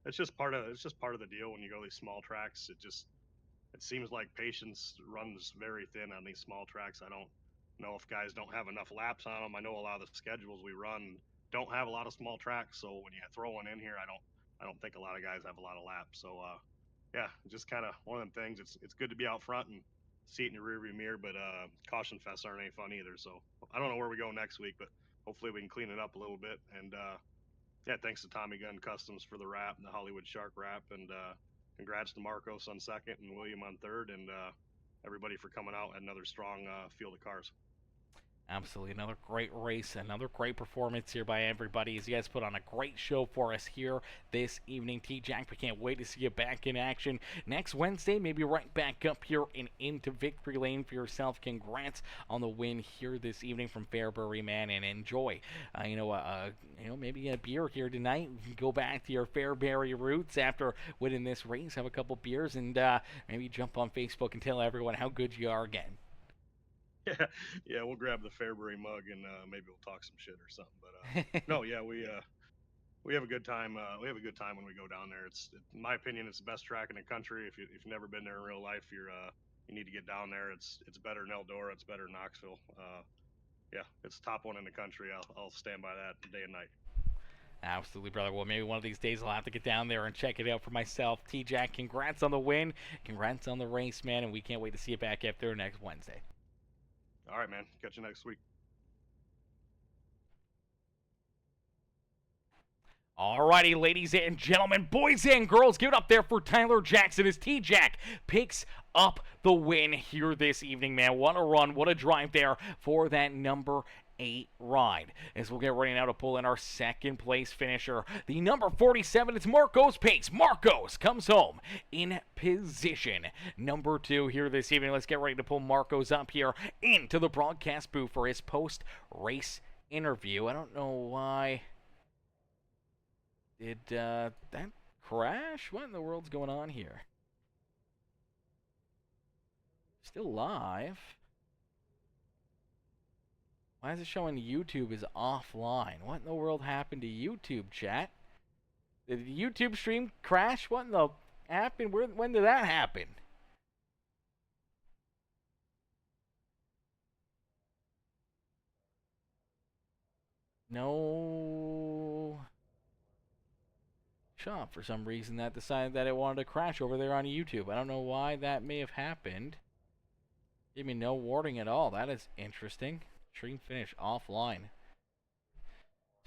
it's just part of the deal when you go to these small tracks. It seems like patience runs very thin on these small tracks. I don't know if guys don't have enough laps on them. I know a lot of the schedules we run don't have a lot of small tracks, so when you throw one in here, I don't think a lot of guys have a lot of laps. So yeah, just kind of one of them things. It's good to be out front and see it in your rearview mirror, but caution fests aren't any fun either. So I don't know where we go next week, but hopefully we can clean it up a little bit. And yeah, thanks to Tommy Gun Customs for the wrap and the Hollywood Shark wrap, and congrats to Marcos on 2nd and William on 3rd, and everybody for coming out at another strong field of cars. Absolutely. Another great race, another great performance here by everybody as you guys put on a great show for us here this evening. T-Jack, we can't wait to see you back in action next Wednesday. Maybe right back up here and into victory lane for yourself. Congrats on the win here this evening from Fairbury, man, and enjoy, maybe a beer here tonight. Go back to your Fairbury roots after winning this race. Have a couple beers and maybe jump on Facebook and tell everyone how good you are again. Yeah, yeah, we'll grab the Fairbury mug and maybe we'll talk some shit or something. But no, yeah, we have a good time. We have a good time when we go down there. In my opinion, it's the best track in the country. If you've never been there in real life, you need to get down there. It's better than Eldora. It's better than Knoxville. Yeah, it's the top one in the country. I'll stand by that day and night. Absolutely, brother. Well, maybe one of these days I'll have to get down there and check it out for myself. T-Jack, congrats on the win. Congrats on the race, man, and we can't wait to see you back up there next Wednesday. All right, man. Catch you next week. Alrighty, ladies and gentlemen, boys and girls, give it up there for Tyler Jackson as T-Jack picks up the win here this evening, man. What a run, what a drive there for that number 8 ride. As we'll get ready now to pull in our second place finisher, the number 47, it's Marcos Pace. Marcos comes home in position number 2 here this evening. Let's get ready to pull Marcos up here into the broadcast booth for his post-race interview. I don't know why... Did that crash? What in the world's going on here? Still live. Why is it showing YouTube is offline? What in the world happened to YouTube, chat? Did the YouTube stream crash? What in the happened? When did that happen? No shop for some reason that decided that it wanted to crash over there on YouTube. I don't know why that may have happened. Give me no warning at all. That is interesting. Stream finish offline.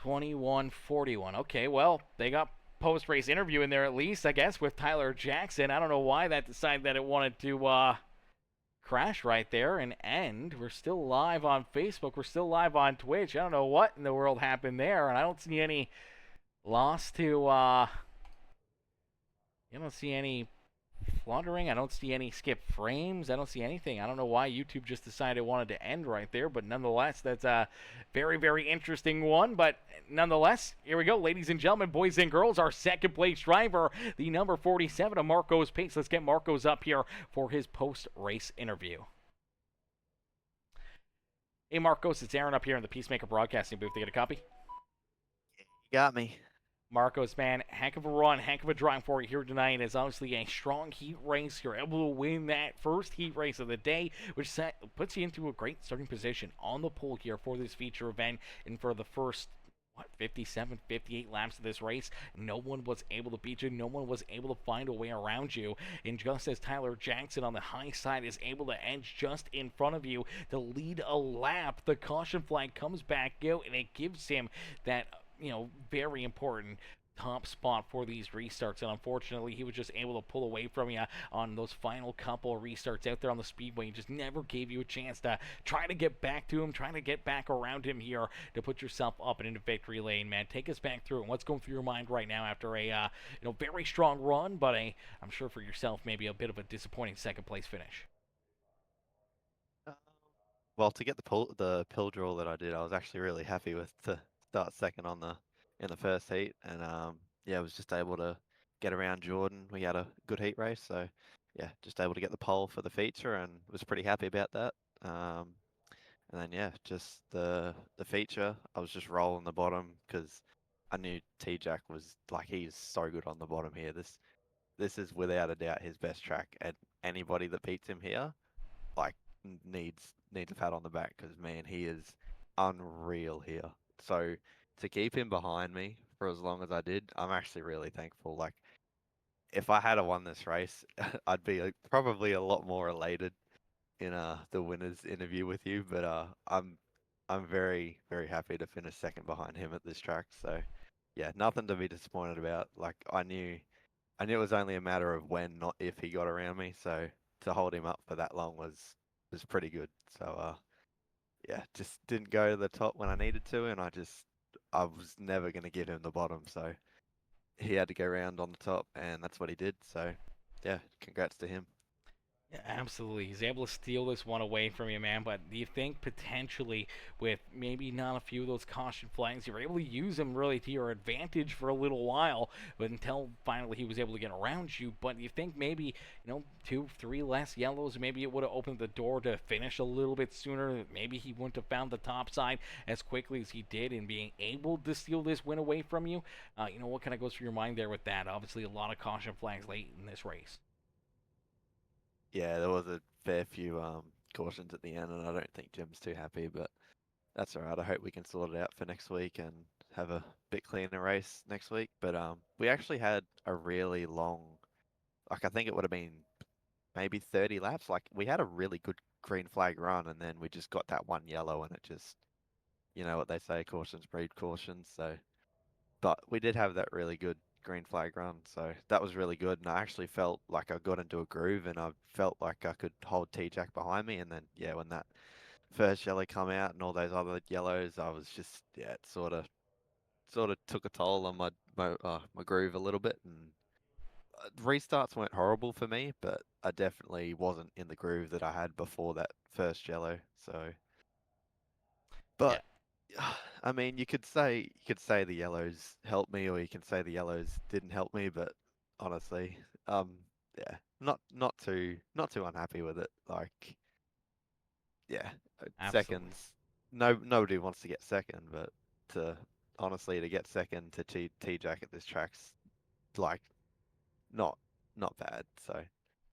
21:41. Okay, well, they got post-race interview in there at least, I guess, with Tyler Jackson. I don't know why that decided that it wanted to crash right there and end. We're still live on Facebook. We're still live on Twitch. I don't know what in the world happened there, and I don't see any loss to you don't see any fluttering. I don't see any skip frames. I don't see anything. I don't know why YouTube just decided it wanted to end right there, but nonetheless, that's a very, very interesting one. But nonetheless, here we go, ladies and gentlemen, boys and girls, our second place driver, the number 47 of Marcos Pace. Let's get Marcos up here for his post-race interview. Hey, Marcos, it's Aaron up here in the Peacemaker Broadcasting booth. To get a copy? You got me. Marcos, man, heck of a run, heck of a drive for you here tonight. It's obviously a strong heat race. You're able to win that first heat race of the day, which puts you into a great starting position on the pole here for this feature event. And for the first, 57, 58 laps of this race, no one was able to beat you. No one was able to find a way around you. And just as Tyler Jackson on the high side is able to edge just in front of you to lead a lap, the caution flag comes back out, and it gives him that very important top spot for these restarts. And unfortunately, he was just able to pull away from you on those final couple of restarts out there on the speedway. He just never gave you a chance to try to get back to him, trying to get back around him here to put yourself up and into victory lane, man. Take us back through and what's going through your mind right now after a very strong run, but I'm sure for yourself maybe a bit of a disappointing second place finish. Well, to get the pill draw that I did, I was actually really happy with to start second in the first heat, and I was just able to get around Jordan. We had a good heat race, so yeah, just able to get the pole for the feature, and was pretty happy about that. And then just the feature, I was just rolling the bottom because I knew T-Jack was he's so good on the bottom here. This is without a doubt his best track, and anybody that beats him here, needs a pat on the back because man, he is unreal here. So to keep him behind me for as long as I did, I'm actually really thankful. If I had won this race, I'd be probably a lot more elated in the winners interview with you. But I'm very, very happy to finish second behind him at this track. So yeah, nothing to be disappointed about. I knew it was only a matter of when, not if, he got around me. So to hold him up for that long was pretty good. So just didn't go to the top when I needed to, and I was never going to give him the bottom, so he had to go around on the top, and that's what he did. So yeah, congrats to him. Yeah, absolutely. He's able to steal this one away from you, man. But do you think potentially with maybe not a few of those caution flags, you were able to use them really to your advantage for a little while, but until finally he was able to get around you? But do you think maybe, 2, 3 less yellows, maybe it would have opened the door to finish a little bit sooner? Maybe he wouldn't have found the top side as quickly as he did in being able to steal this win away from you? What kind of goes through your mind there with that? Obviously, a lot of caution flags late in this race. Yeah, there was a fair few cautions at the end, and I don't think Jim's too happy, but that's all right. I hope we can sort it out for next week and have a bit cleaner race next week. But we actually had a really long, like I think it would have been maybe 30 laps. Like we had a really good green flag run, and then we just got that one yellow, and it just, you know what they say, cautions breed cautions. So, but we did have that really good green flag run, so that was really good. And I actually felt like I got into a groove, and I felt like I could hold T-Jack behind me. And then yeah, when that first yellow come out and all those other yellows, I was just yeah, it sort of took a toll on my groove a little bit. And restarts weren't horrible for me, but I definitely wasn't in the groove that I had before that first yellow. So, Yeah, but I mean, you could say the yellows helped me, or you can say the yellows didn't help me. But honestly, yeah, not too unhappy with it. Like, yeah, absolutely. seconds. No, nobody wants to get second, but to honestly to get second to T-Jack at this track's like not not bad. So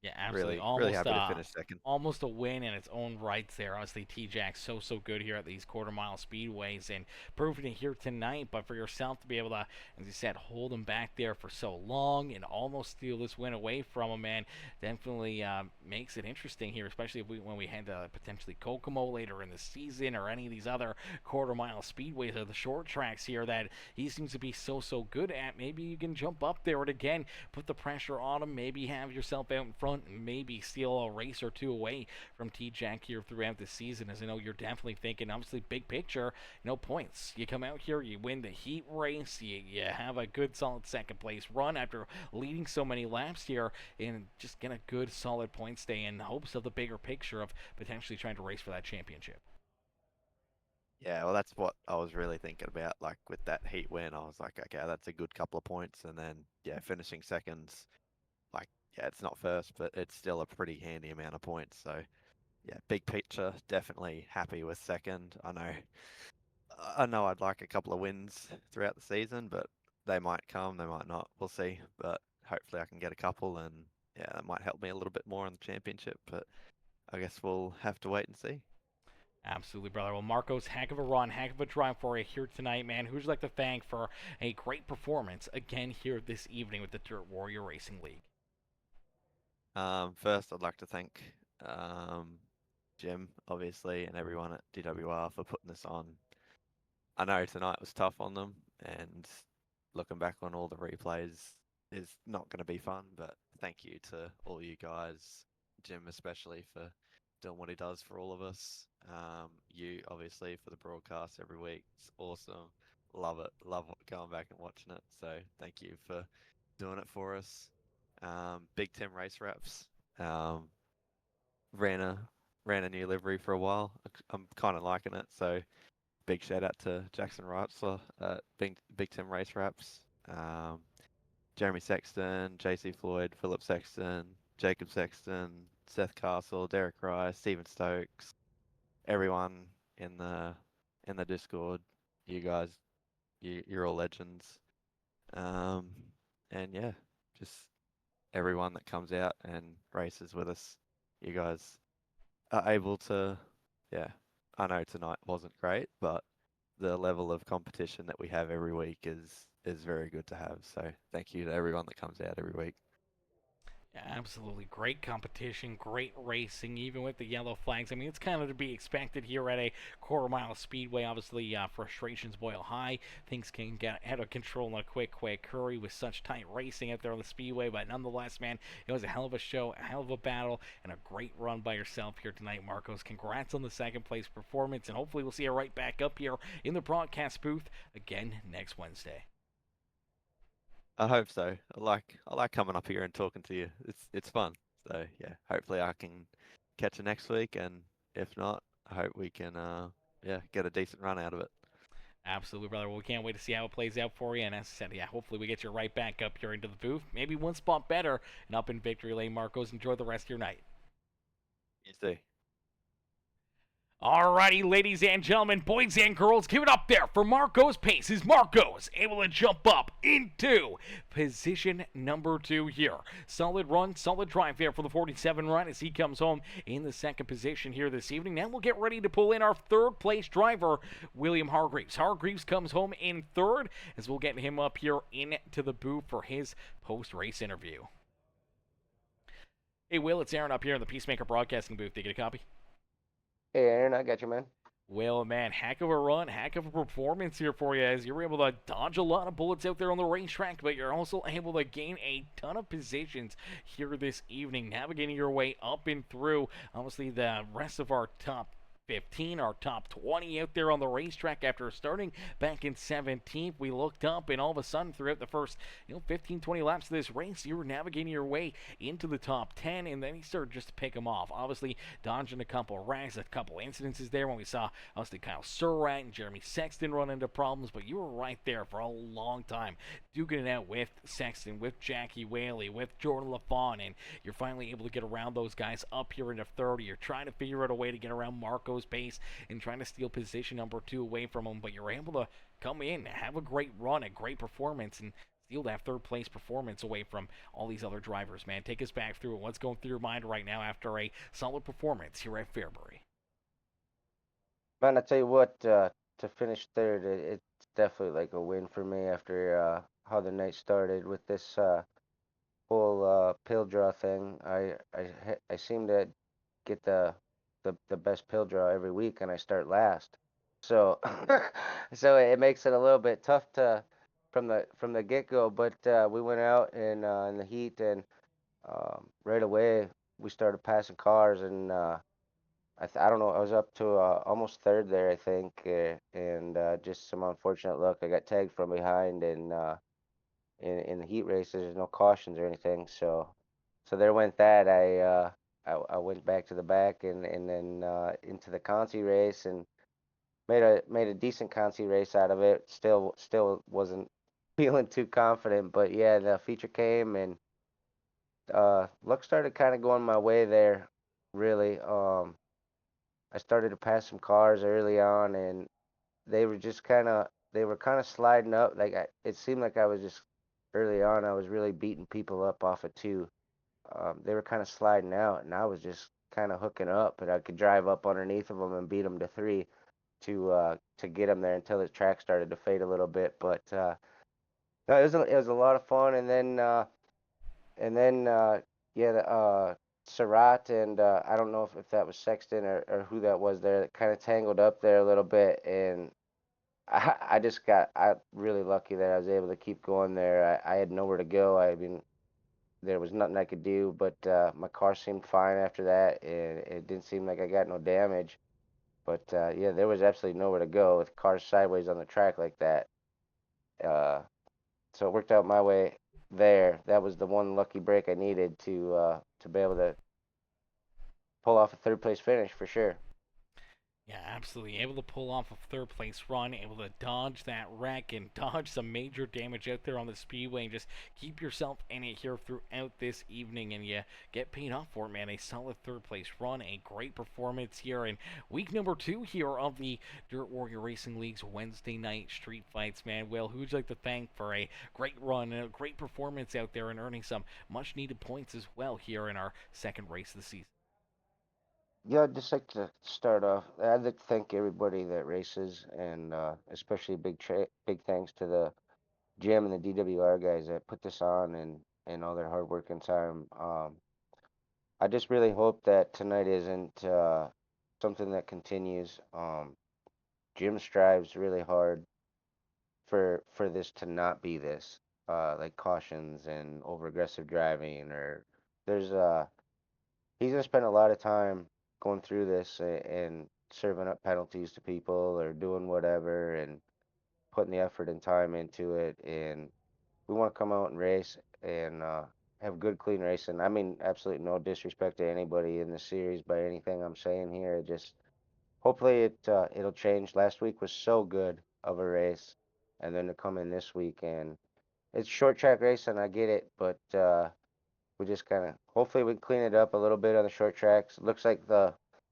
Yeah, absolutely. really happy to finish second. Almost a win in its own rights there. Obviously, T-Jack's so good here at these quarter-mile speedways and proving it here tonight. But for yourself to be able to, as you said, hold him back there for so long and almost steal this win away from him, man, definitely makes it interesting here, especially when we head to potentially Kokomo later in the season or any of these other quarter-mile speedways or the short tracks here that he seems to be so good at. Maybe you can jump up there and again put the pressure on him. Maybe have yourself out in front. Maybe steal a race or two away from T-Jack here throughout the season. As I know you're definitely thinking, obviously, big picture, points. You come out here, you win the heat race, you have a good, solid second place run after leading so many laps here, and just get a good, solid point stay in hopes of the bigger picture of potentially trying to race for that championship. Yeah, well, that's what I was really thinking about. Like with that heat win, I was like, okay, that's a good couple of points. And then yeah, finishing seconds, like yeah, it's not first, but it's still a pretty handy amount of points. So yeah, big picture, definitely happy with second. I know I'd like a couple of wins throughout the season, but they might come, they might not. We'll see. But hopefully I can get a couple, and yeah, that might help me a little bit more in the championship. But I guess we'll have to wait and see. Absolutely, brother. Well, Marcos, heck of a run, heck of a drive for you here tonight, man. Who'd you like to thank for a great performance again here this evening with the Dirt Warrior Racing League? First, I'd like to thank um, Jim, obviously, and everyone at DWR for putting this on. I know tonight was tough on them, and looking back on all the replays is not going to be fun, but thank you to all you guys, Jim especially, for doing what he does for all of us. You, obviously, for the broadcast every week. It's awesome. Love it. Love going back and watching it. So thank you for doing it for us. Big Tim Race Wraps. Um, ran a ran a new livery for a while. I'm kind of liking it. So big shout out to Jackson Reitzler at Big Tim Race Wraps. Jeremy Sexton, JC Floyd, Philip Sexton, Jacob Sexton, Seth Castle, Derek Rice, Stephen Stokes, everyone in the Discord. You guys, you're all legends. Um, and yeah, just everyone that comes out and races with us. You guys are able to, yeah. I know tonight wasn't great, but the level of competition that we have every week is very good to have. So thank you to everyone that comes out every week. Yeah, absolutely. Great competition, great racing, even with the yellow flags. I mean, it's kind of to be expected here at a quarter-mile speedway. Obviously, frustrations boil high. Things can get out of control in a quick hurry with such tight racing out there on the speedway. But nonetheless, man, it was a hell of a show, a hell of a battle, and a great run by yourself here tonight, Marcos. Congrats on the second-place performance, and hopefully we'll see you right back up here in the broadcast booth again next Wednesday. I hope so. I like coming up here and talking to you. It's fun. So yeah, hopefully I can catch you next week, and if not, I hope we can yeah, get a decent run out of it. Absolutely, brother. Well, we can't wait to see how it plays out for you. And as I said, yeah, hopefully we get you right back up here into the booth. Maybe one spot better and up in victory lane, Marcos. Enjoy the rest of your night. You see. Alrighty, ladies and gentlemen, boys and girls, give it up there for Marco's pace. Is Marco's able to jump up into position number 2 here? Solid run, solid drive there for the 47 run as he comes home in the second position here this evening. Now we'll get ready to pull in our third place driver, William Hargreaves. Hargreaves comes home in third as we'll get him up here into the booth for his post-race interview. Hey, Will, it's Aaron up here in the Peacemaker Broadcasting booth. Did you get a copy? Hey, Aaron, I got you, man. Well, man, heck of a run, heck of a performance here for you as you're able to dodge a lot of bullets out there on the racetrack, but you're also able to gain a ton of positions here this evening, navigating your way up and through, obviously, the rest of our top 15, our top 20 out there on the racetrack after starting back in 17th. We looked up and all of a sudden throughout the first 15, 20 laps of this race, you were navigating your way into the top 10, and then you started just to pick them off. Obviously, dodging a couple of wrecks, a couple of incidences there when we saw obviously Kyle Surratt and Jeremy Sexton run into problems, but you were right there for a long time, duking it out with Sexton, with Jackie Whaley, with Jordan LaFawn, and you're finally able to get around those guys up here into 30. You're trying to figure out a way to get around Marco's pace and trying to steal position number 2 away from him, but you're able to come in, have a great run, a great performance, and steal that third place performance away from all these other drivers, man. Take us back through what's going through your mind right now after a solid performance here at Fairbury. Man, I tell you what, to finish third, it's definitely like a win for me after how the night started with this whole pill draw thing. I seem to get the best pill draw every week, and I start last. So so it makes it a little bit tough to from the get-go. But we went out in the heat, and right away we started passing cars, and I don't know, I was up to almost third there, I think, and just some unfortunate luck. I got tagged from behind, and in the heat races, there's no cautions or anything, so there went that. I went back to the back, and then into the Consi race, and made a decent Consi race out of it. Still wasn't feeling too confident, but yeah, the feature came, and luck started kind of going my way there, really. I started to pass some cars early on, and they were just they were kind of sliding up. Like it seemed like I was just early on. I was really beating people up off of 2. They were kind of sliding out, and I was just kind of hooking up, and I could drive up underneath of them and beat them to 3 to get them there until the track started to fade a little bit. But no, it was a lot of fun, and then yeah, Surratt and I don't know if that was Sexton or who that was there that kind of tangled up there a little bit, and I just got really lucky that I was able to keep going there. I had nowhere to go. I mean, there was nothing I could do, but my car seemed fine after that, and it didn't seem like I got no damage. But yeah, there was absolutely nowhere to go with cars sideways on the track like that. Uh, so it worked out my way there. That was the one lucky break I needed to be able to pull off a third place finish for sure. Yeah, absolutely. Able to pull off a third place run, able to dodge that wreck and dodge some major damage out there on the speedway and just keep yourself in it here throughout this evening, and you get paid off for it, man. A solid third place run, a great performance here in week number 2 here of the Dirt Warrior Racing League's Wednesday night street fights, man. Will, who'd you like to thank for a great run and a great performance out there and earning some much needed points as well here in our second race of the season? Yeah, I'd just like to start off. I'd like to thank everybody that races, and especially big thanks to the gym and the DWR guys that put this on, and all their hard work and time. I just really hope that tonight isn't something that continues. Jim strives really hard for this to not be this, like cautions and over aggressive driving, or there's he's gonna spend a lot of time going through this and serving up penalties to people or doing whatever and putting the effort and time into it. And we want to come out and race and have good, clean racing. I mean, absolutely no disrespect to anybody in the series by anything I'm saying here. It just hopefully it'll change. Last week was so good of a race, and then to come in this week, and it's short track racing. I get it, but we just kind of hopefully we clean it up a little bit on the short tracks. It looks like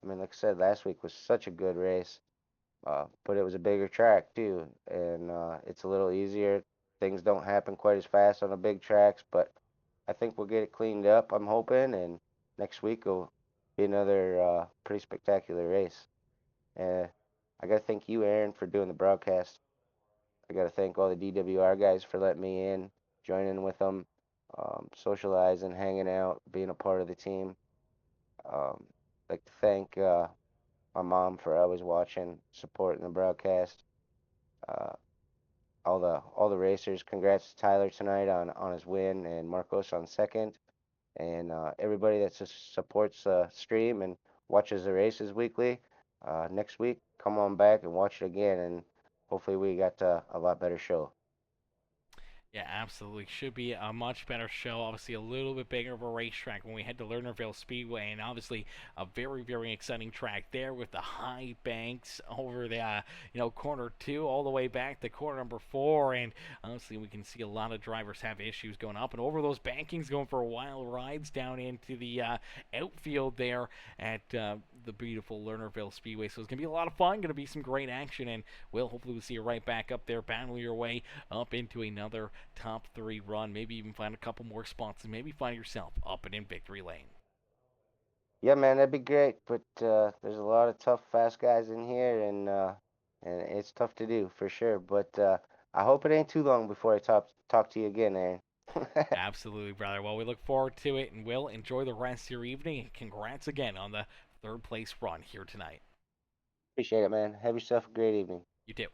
I mean, like I said, last week was such a good race, but it was a bigger track too, and it's a little easier. Things don't happen quite as fast on the big tracks, but I think we'll get it cleaned up. I'm hoping, and next week will be another pretty spectacular race. And I gotta thank you, Aaron, for doing the broadcast. I gotta thank all the DWR guys for letting me in, joining with them, socializing, hanging out, being a part of the team. Like to thank my mom for always watching, supporting the broadcast. Uh, all the racers. Congrats to Tyler tonight on his win, and Marcos on second, and everybody that supports stream and watches the races weekly. Next week, come on back and watch it again, and hopefully we got a lot better show. Yeah, absolutely. Should be a much better show. Obviously, a little bit bigger of a racetrack when we head to Lernerville Speedway, and obviously a very, very exciting track there with the high banks over the, corner 2 all the way back to corner number 4, and honestly, we can see a lot of drivers have issues going up and over those bankings, going for wild rides down into the outfield there at the beautiful Lernerville Speedway. So it's gonna be a lot of fun. Gonna be some great action, and hopefully we'll see you right back up there, battle your way up into another top 3 run, maybe even find a couple more spots, and maybe find yourself up and in victory lane. Yeah, man, that'd be great. But there's a lot of tough, fast guys in here, and it's tough to do for sure. But I hope it ain't too long before I talk to you again, Aaron. Absolutely, brother. Well, we look forward to it, and we'll enjoy the rest of your evening. And congrats again on the 3rd place run here tonight. Appreciate it, man. Have yourself a great evening. You too.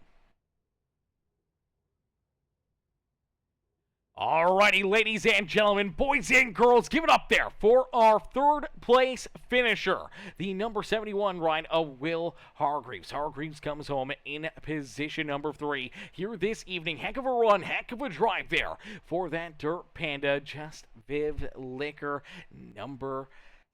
Alrighty, ladies and gentlemen, boys and girls, give it up there for our 3rd place finisher, the number 71 ride of Will Hargreaves. Hargreaves comes home in position number 3 here this evening. Heck of a run, heck of a drive there for that Dirt Panda, just Viv Liquor, number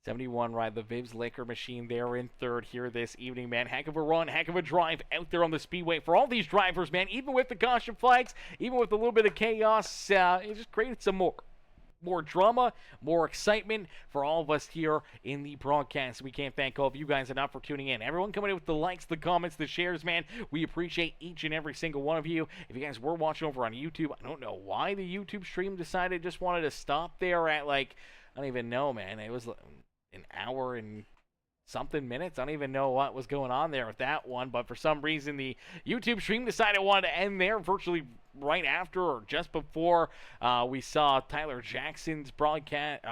71 ride, the Viv's Liquor Machine there in 3rd here this evening, man. Heck of a run, heck of a drive out there on the speedway for all these drivers, man. Even with the caution flags, even with a little bit of chaos, it just created some more drama, more excitement for all of us here in the broadcast. We can't thank all of you guys enough for tuning in. Everyone coming in with the likes, the comments, the shares, man. We appreciate each and every single one of you. If you guys were watching over on YouTube, I don't know why the YouTube stream decided just wanted to stop there at, like, I don't even know, man. It was an hour and something minutes. I don't even know what was going on there with that one, but for some reason the YouTube stream decided it wanted to end there virtually right after or just before we saw Tyler Jackson's broadcast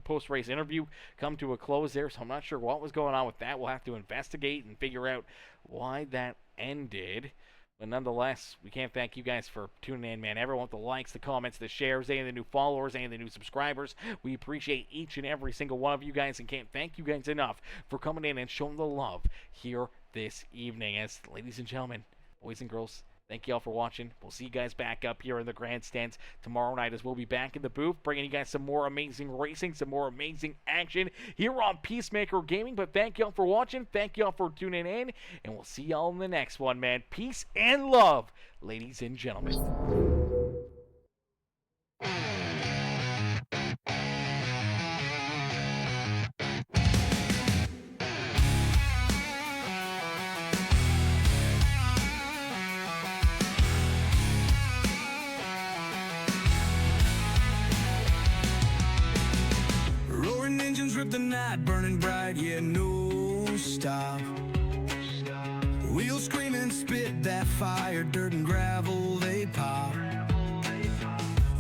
post-race interview come to a close there, so I'm not sure what was going on with that. We'll have to investigate and figure out why that ended. But nonetheless, we can't thank you guys for tuning in, man. Everyone with the likes, the comments, the shares, any of the new followers, any of the new subscribers. We appreciate each and every single one of you guys and can't thank you guys enough for coming in and showing the love here this evening. As ladies and gentlemen, boys and girls, thank you all for watching. We'll see you guys back up here in the grandstands tomorrow night as we'll be back in the booth bringing you guys some more amazing racing, some more amazing action here on Peacemaker Gaming. But thank you all for watching. Thank you all for tuning in. And we'll see y'all in the next one, man. Peace and love, ladies and gentlemen. The night burning bright, yeah, no stop. Wheels screaming, spit that fire, dirt and gravel, they pop.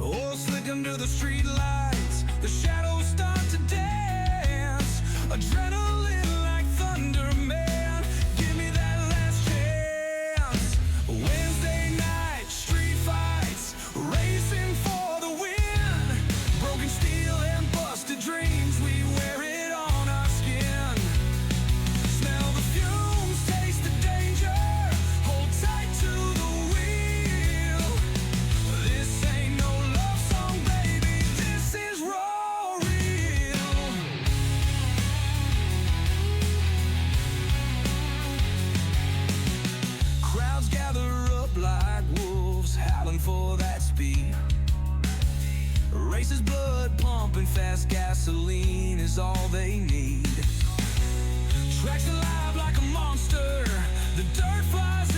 Oil slick under the street lights, the shadows start to dance. Adrenaline like thunder, man, give me that last chance. Wednesday night, street fights, racing for the win. Broken steel and busted dreams, we wear it on our skin. Smell the fumes, taste the danger, hold tight to the wheel. This ain't no love song, baby, this is raw real. Crowds gather up like wolves, howling for that speed. Races blood pumping fast, gasoline is all they need. Wax alive like a monster. The dirt flies